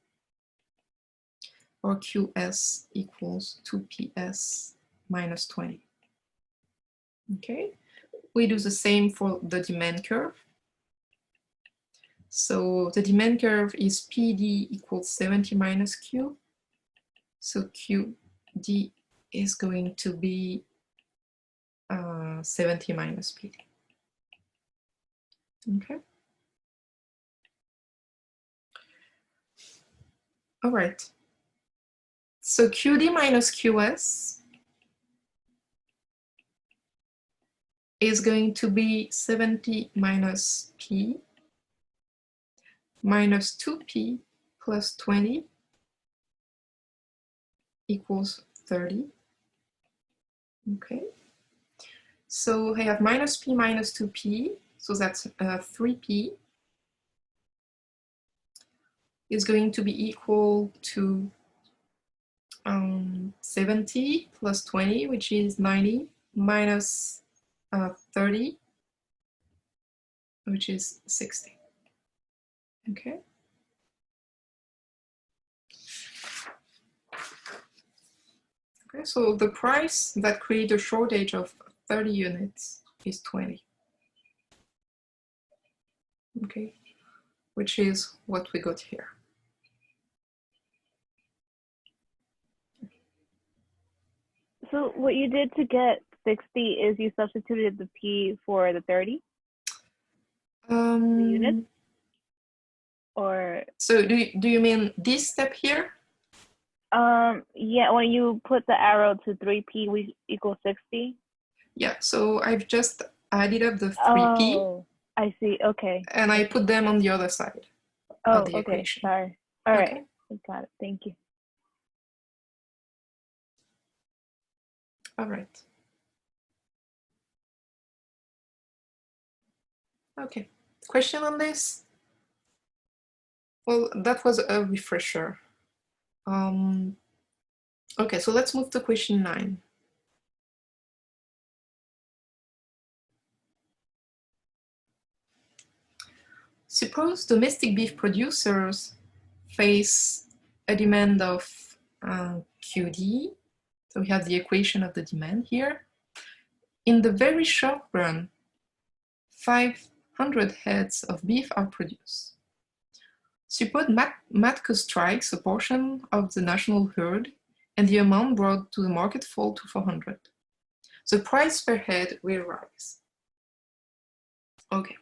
or QS equals 2PS minus 20. Okay, we do the same for the demand curve. So the demand curve is PD equals 70 minus Q. So QD is going to be 70 minus PD. Okay. All right. So QD minus QS is going to be 70 minus P minus 2P plus 20 equals 30. Okay. So I have minus P minus 2P, so that's 3P is going to be equal to 70 plus 20, which is 90, minus 30, which is 60. Okay. Okay, so the price that creates a shortage of 30 units is 20. Okay, which is what we got here. So what you did to get 60 is you substituted the P for the 30 units? Or So do you mean this step here? yeah, when you put the arrow to 3P, we equal 60. Yeah, so I've just added up the 3P. Oh, I see. Okay. And I put them on the other side of the okay. equation. Sorry. All right. Okay. Got it. Thank you. All right. Okay. Question on this? Well, that was a refresher. Okay, so let's move to question 9. Suppose domestic beef producers face a demand of QD. So we have the equation of the demand here. In the very short run, 500 heads of beef are produced. Suppose Matco strikes a portion of the national herd and the amount brought to the market fall to 400. The price per head will rise. Okay,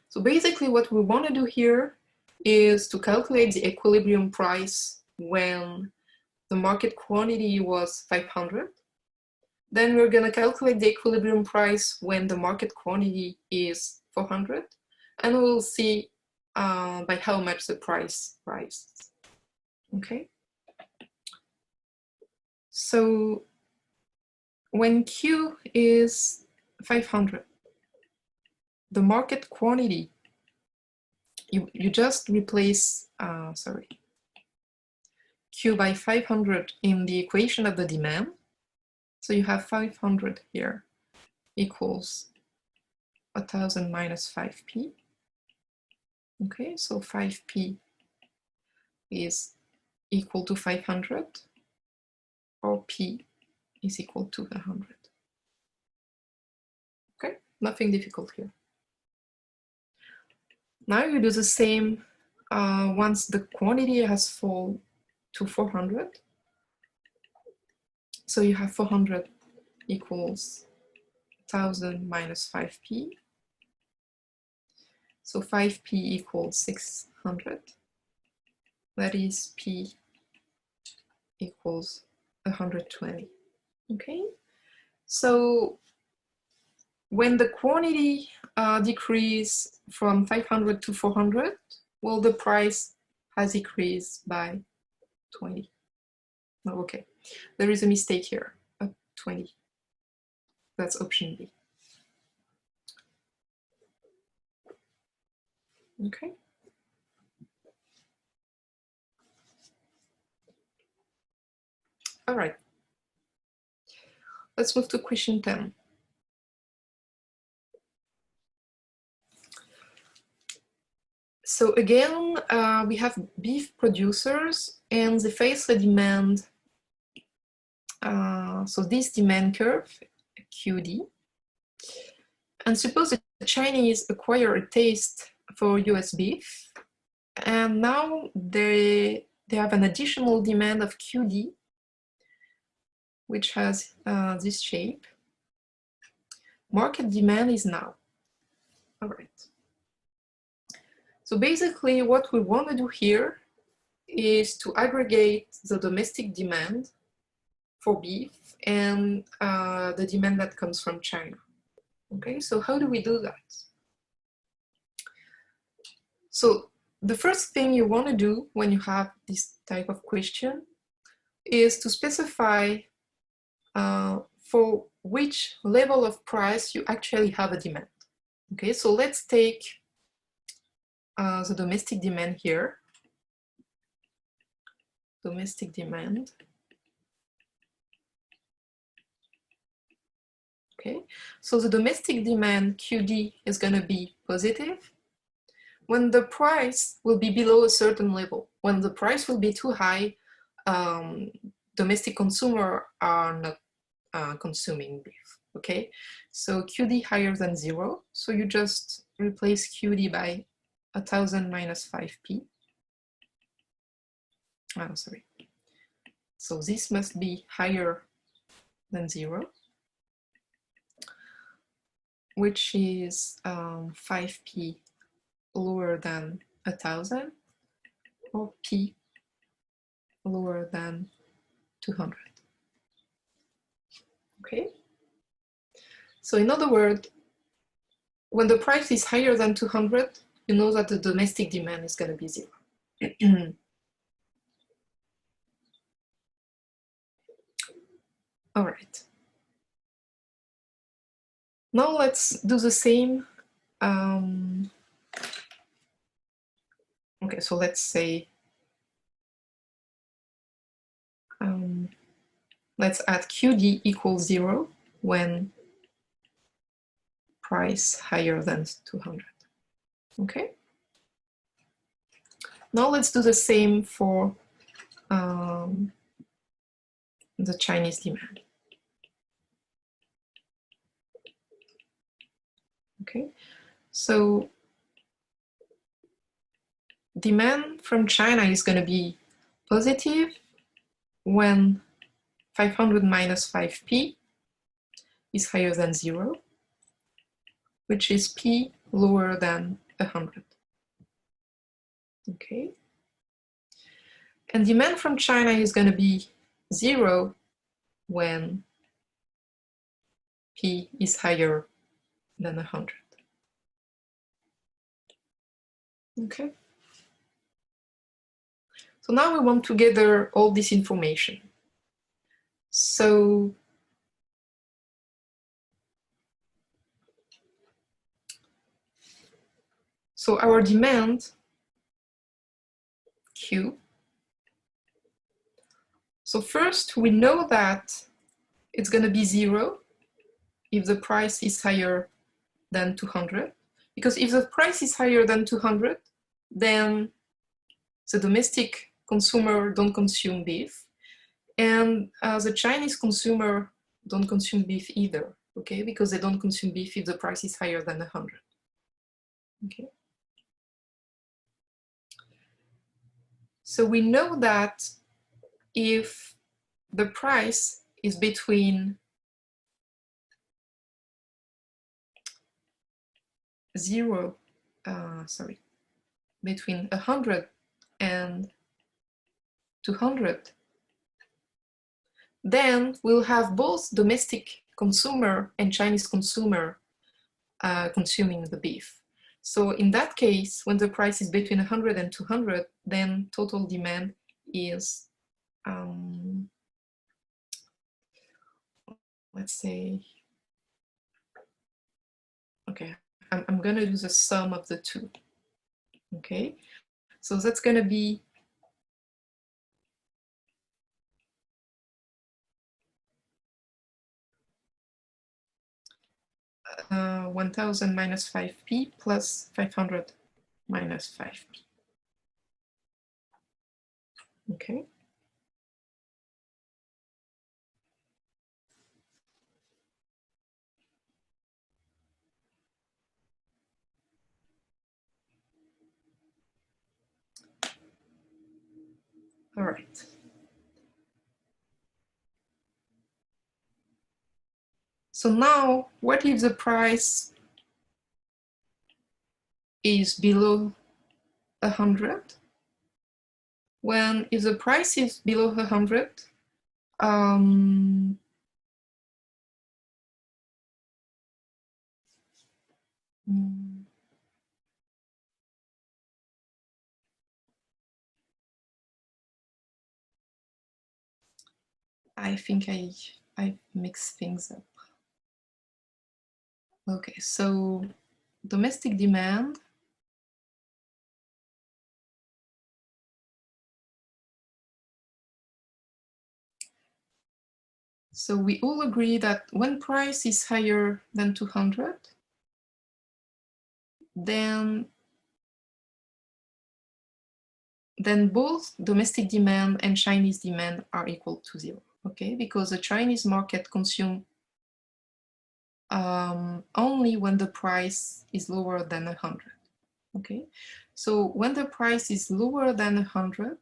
so basically what we want to do here is to calculate the equilibrium price when the market quantity was 500. Then we're going to calculate the equilibrium price when the market quantity is 400. And we'll see by how much the price rises. Okay. So when Q is 500, the market quantity, you just replace, Q by 500 in the equation of the demand. So you have 500 here equals 1000 minus 5P. Okay, so 5P is equal to 500, or P is equal to 100. Okay, nothing difficult here. Now you do the same once the quantity has fallen to 400. So you have 400 equals 1000 minus 5P. So 5P equals 600. That is P equals 120. Okay, so when the quantity decreases from 500 to 400, well, the price has decreased by 20. Oh, okay, there is a mistake here, 20. That's option B. Okay. All right. Let's move to question 10. So again, we have beef producers and they face a demand. So this demand curve, QD. And suppose the Chinese acquire a taste for US beef, and now they have an additional demand of QD, which has this shape. Market demand is now. All right. So basically what we want to do here is to aggregate the domestic demand for beef and the demand that comes from China. Okay, so how do we do that? So the first thing you want to do when you have this type of question is to specify for which level of price you actually have a demand. Okay, so let's take the domestic demand here. Domestic demand. Okay, so the domestic demand QD is going to be positive when the price will be below a certain level. When the price will be too high, domestic consumers are not consuming beef. Okay, so QD higher than 0. So you just replace QD by 1000 minus 5P. Oh, sorry. So this must be higher than 0, which is 5p lower than 1,000, or p lower than 200. Okay? So in other words, when the price is higher than 200, you know that the domestic demand is going to be 0. All right. Now let's do the same. Okay, so let's say, let's add QD equals 0 when price higher than 200. Okay. Now let's do the same for the Chinese demand. Okay, so demand from China is going to be positive when 500 minus 5p is higher than 0, which is p lower than 100. Okay, and demand from China is going to be 0 when p is higher than 100. Okay, so now we want to gather all this information. So our demand Q. So first we know that it's going to be 0 if the price is higher than 200, because if the price is higher than 200, then the domestic consumer don't consume beef, and the Chinese consumer don't consume beef either, okay, because they don't consume beef if the price is higher than 100. Okay. So we know that if the price is between 100 and 200, then we'll have both domestic consumer and Chinese consumer consuming the beef. So in that case, when the price is between 100 and 200, then total demand is, let's say, okay, I'm going to do the sum of the two. Okay, so that's going to be 1,000 minus 5p plus 500 minus 5p. Okay. All right. So now, what if the price is below 100? When if the price is below 100, I think I mixed things up. Okay, so domestic demand so we all agree that when price is higher than 200, then both domestic demand and Chinese demand are equal to 0, okay? Because the Chinese market consumes only when the price is lower than 100, okay? So when the price is lower than 100,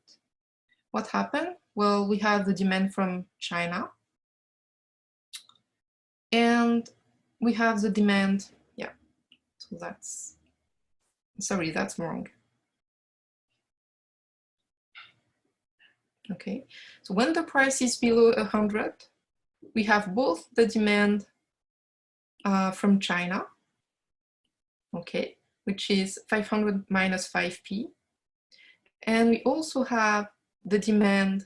what happened? Well, we have the demand from China, And we have the demand. Yeah, so that's, sorry, that's wrong. Okay, so when the price is below 100, we have both the demand from China, okay, which is 500 minus 5p. And we also have the demand,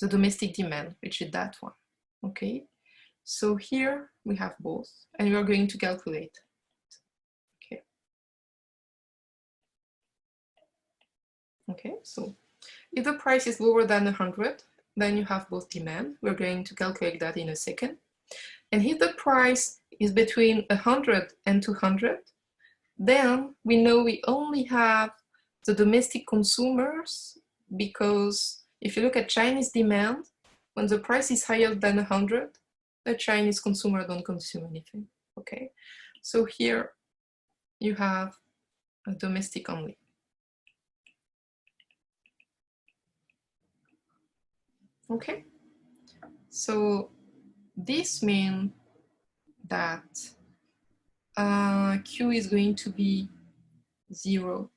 the domestic demand, which is that one, okay? So here we have both, and we are going to calculate, okay? Okay, so if the price is lower than 100, then you have both demand. We're going to calculate that in a second. And if the price is between 100 and 200, then we know we only have the domestic consumers, because if you look at Chinese demand, when the price is higher than 100, the Chinese consumer don't consume anything, okay? So here you have a domestic only. Okay, so this means that Q is going to be 0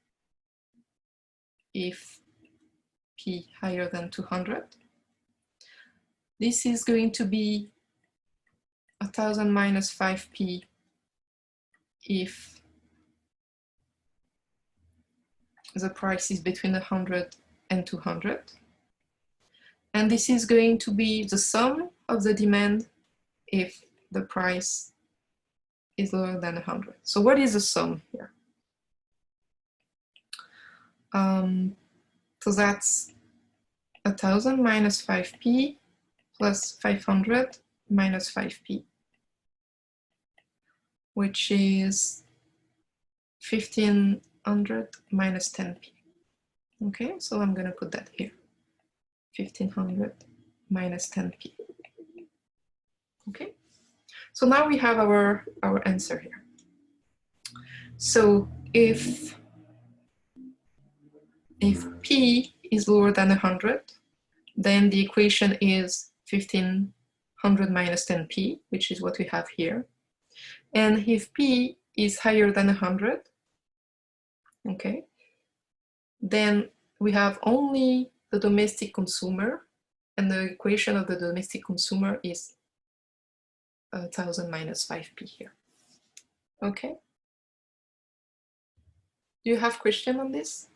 if P higher than 200. This is going to be 1000 minus 5P if the price is between 100 and 200. And this is going to be the sum of the demand if the price is lower than 100. So what is the sum here? So that's 1000 minus 5p plus 500 minus 5p, which is 1500 minus 10p. Okay, so I'm gonna put that here. 1500 minus 10p. Okay, so now we have our answer here. So if P is lower than 100, then the equation is 1500 minus 10p, which is what we have here. And if P is higher than 100, okay, then we have only the domestic consumer, and the equation of the domestic consumer is 1000 minus 5p here. Okay. Do you have question on this?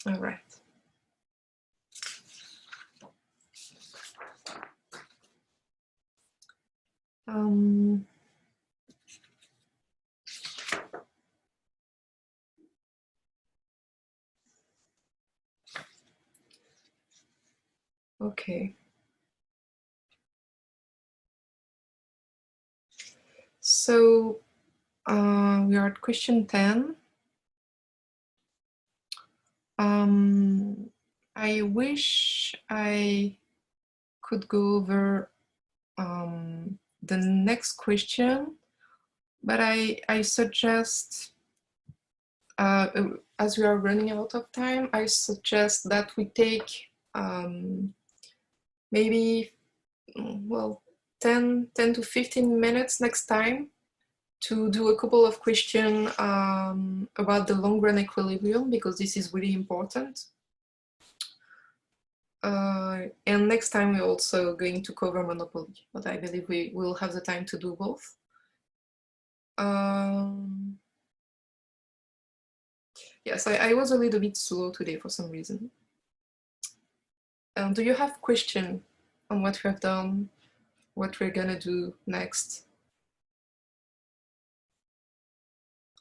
All right. Okay. So we are at question 10. I wish I could go over the next question, but I suggest, as we are running out of time, I suggest that we take maybe, well, 10 to 15 minutes next time to do a couple of questions about the long run equilibrium, because this is really important. And next time we're also going to cover monopoly, but I believe we will have the time to do both. Yes, I was a little bit slow today for some reason. Do you have questions on what we have done, what we're gonna do next,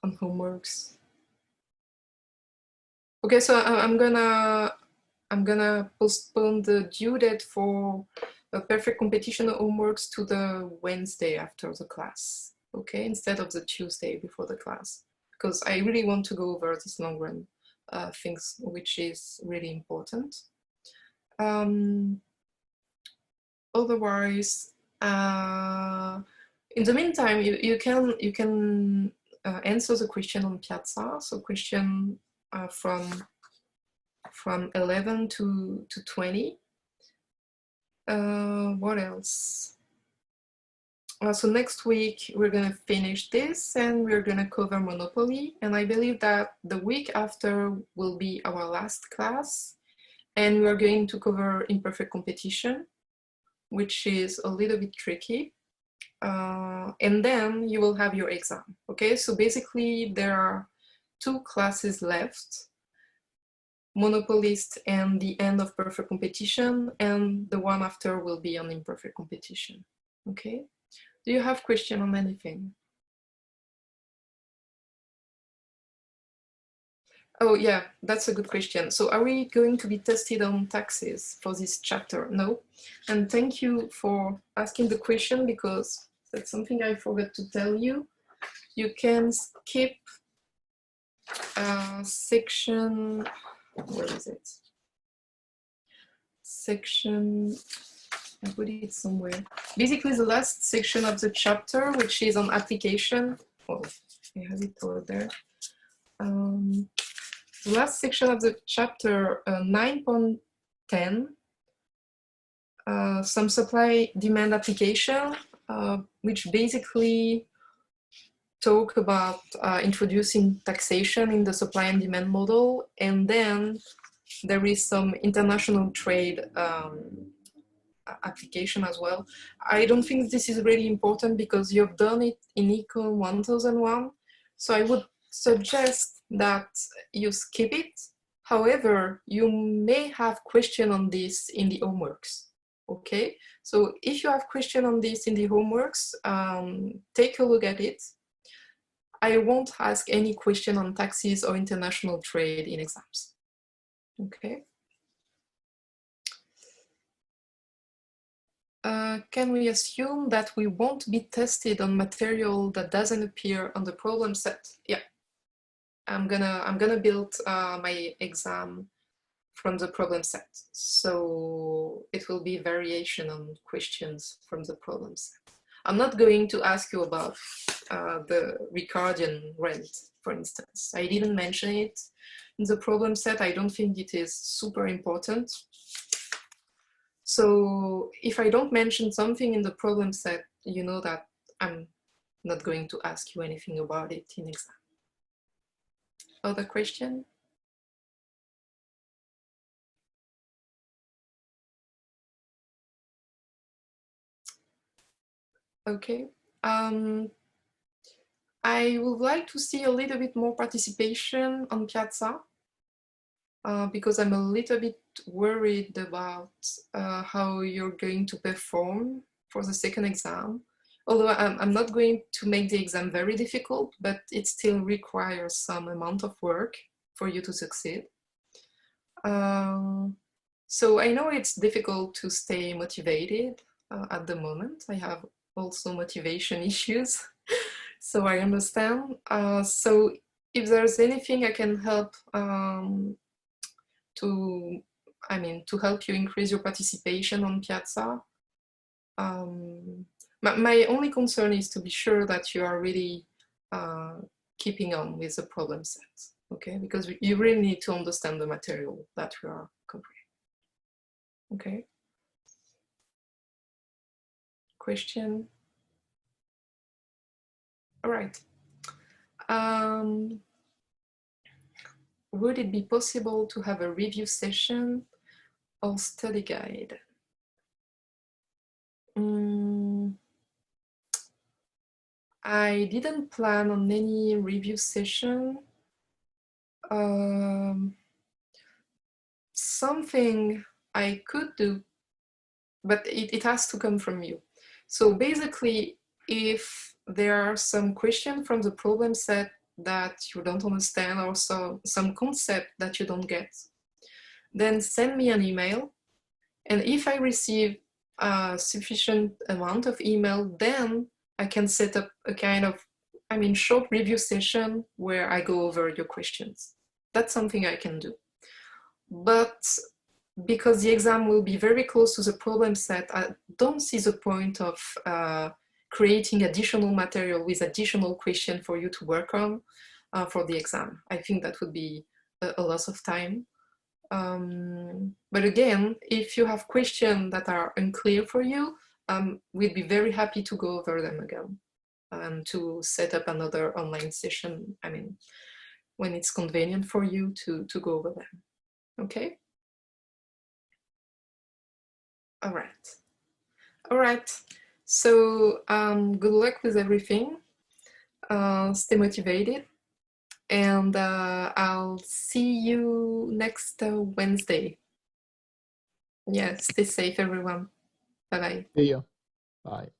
on homeworks? Okay, so I'm gonna postpone the due date for a perfect competition homeworks to the Wednesday after the class, okay, instead of the Tuesday before the class, because I really want to go over this long run things, which is really important. Otherwise, in the meantime, you can answer the question on Piazza. So question from 11 to 20. What else? So next week we're going to finish this and we're going to cover Monopoly, and I believe that the week after will be our last class, and we're going to cover imperfect competition, which is a little bit tricky, and then you will have your exam. Okay, so basically there are 2 classes left, Monopolist and the end of perfect competition, and the one after will be on imperfect competition. Okay. Do you have question on anything? Oh yeah, that's a good question. So are we going to be tested on taxes for this chapter? No. And thank you for asking the question, because that's something I forgot to tell you. You can skip section, where is it? Section, I put it somewhere. Basically the last section of the chapter, which is on application. Oh, I have it over there. Last section of the chapter 9.10, some supply demand application, which basically talk about introducing taxation in the supply and demand model, and then there is some international trade application as well. I don't think this is really important because you've done it in Econ 1001, so I would suggest that you skip it. However, you may have question on this in the homeworks. Okay, so if you have question on this in the homeworks, take a look at it. I won't ask any question on taxes or international trade in exams. Okay. Can we assume that we won't be tested on material that doesn't appear on the problem set? Yeah, I'm gonna build my exam from the problem set, so it will be variation on questions from the problem set. I'm not going to ask you about the Ricardian rent, for instance. I didn't mention it in the problem set. I don't think it is super important. So if I don't mention something in the problem set, you know that I'm not going to ask you anything about it in exam. Other question? Okay. I would like to see a little bit more participation on Piazza, because I'm a little bit worried about how you're going to perform for the second exam. Although I'm not going to make the exam very difficult, but it still requires some amount of work for you to succeed. So I know it's difficult to stay motivated at the moment. I have also motivation issues, so I understand. So if there's anything I can help to help you increase your participation on Piazza. My only concern is to be sure that you are really keeping on with the problem set, okay? Because you really need to understand the material that we are covering, okay? Question? All right. Would it be possible to have a review session or study guide? I didn't plan on any review session. Something I could do, but it has to come from you. So basically, if there are some questions from the problem set that you don't understand, or some concept that you don't get, then send me an email. And if I receive a sufficient amount of email, then I can set up a kind of, short review session where I go over your questions. That's something I can do. But because the exam will be very close to the problem set, I don't see the point of creating additional material with additional questions for you to work on for the exam. I think that would be a loss of time. But again, if you have questions that are unclear for you, we'd be very happy to go over them again and to set up another online session. I mean, when it's convenient for you to go over them. Okay? All right. All right. So good luck with everything. Stay motivated. And I'll see you next Wednesday. Yeah, stay safe, everyone. Bye-bye. See you. Bye.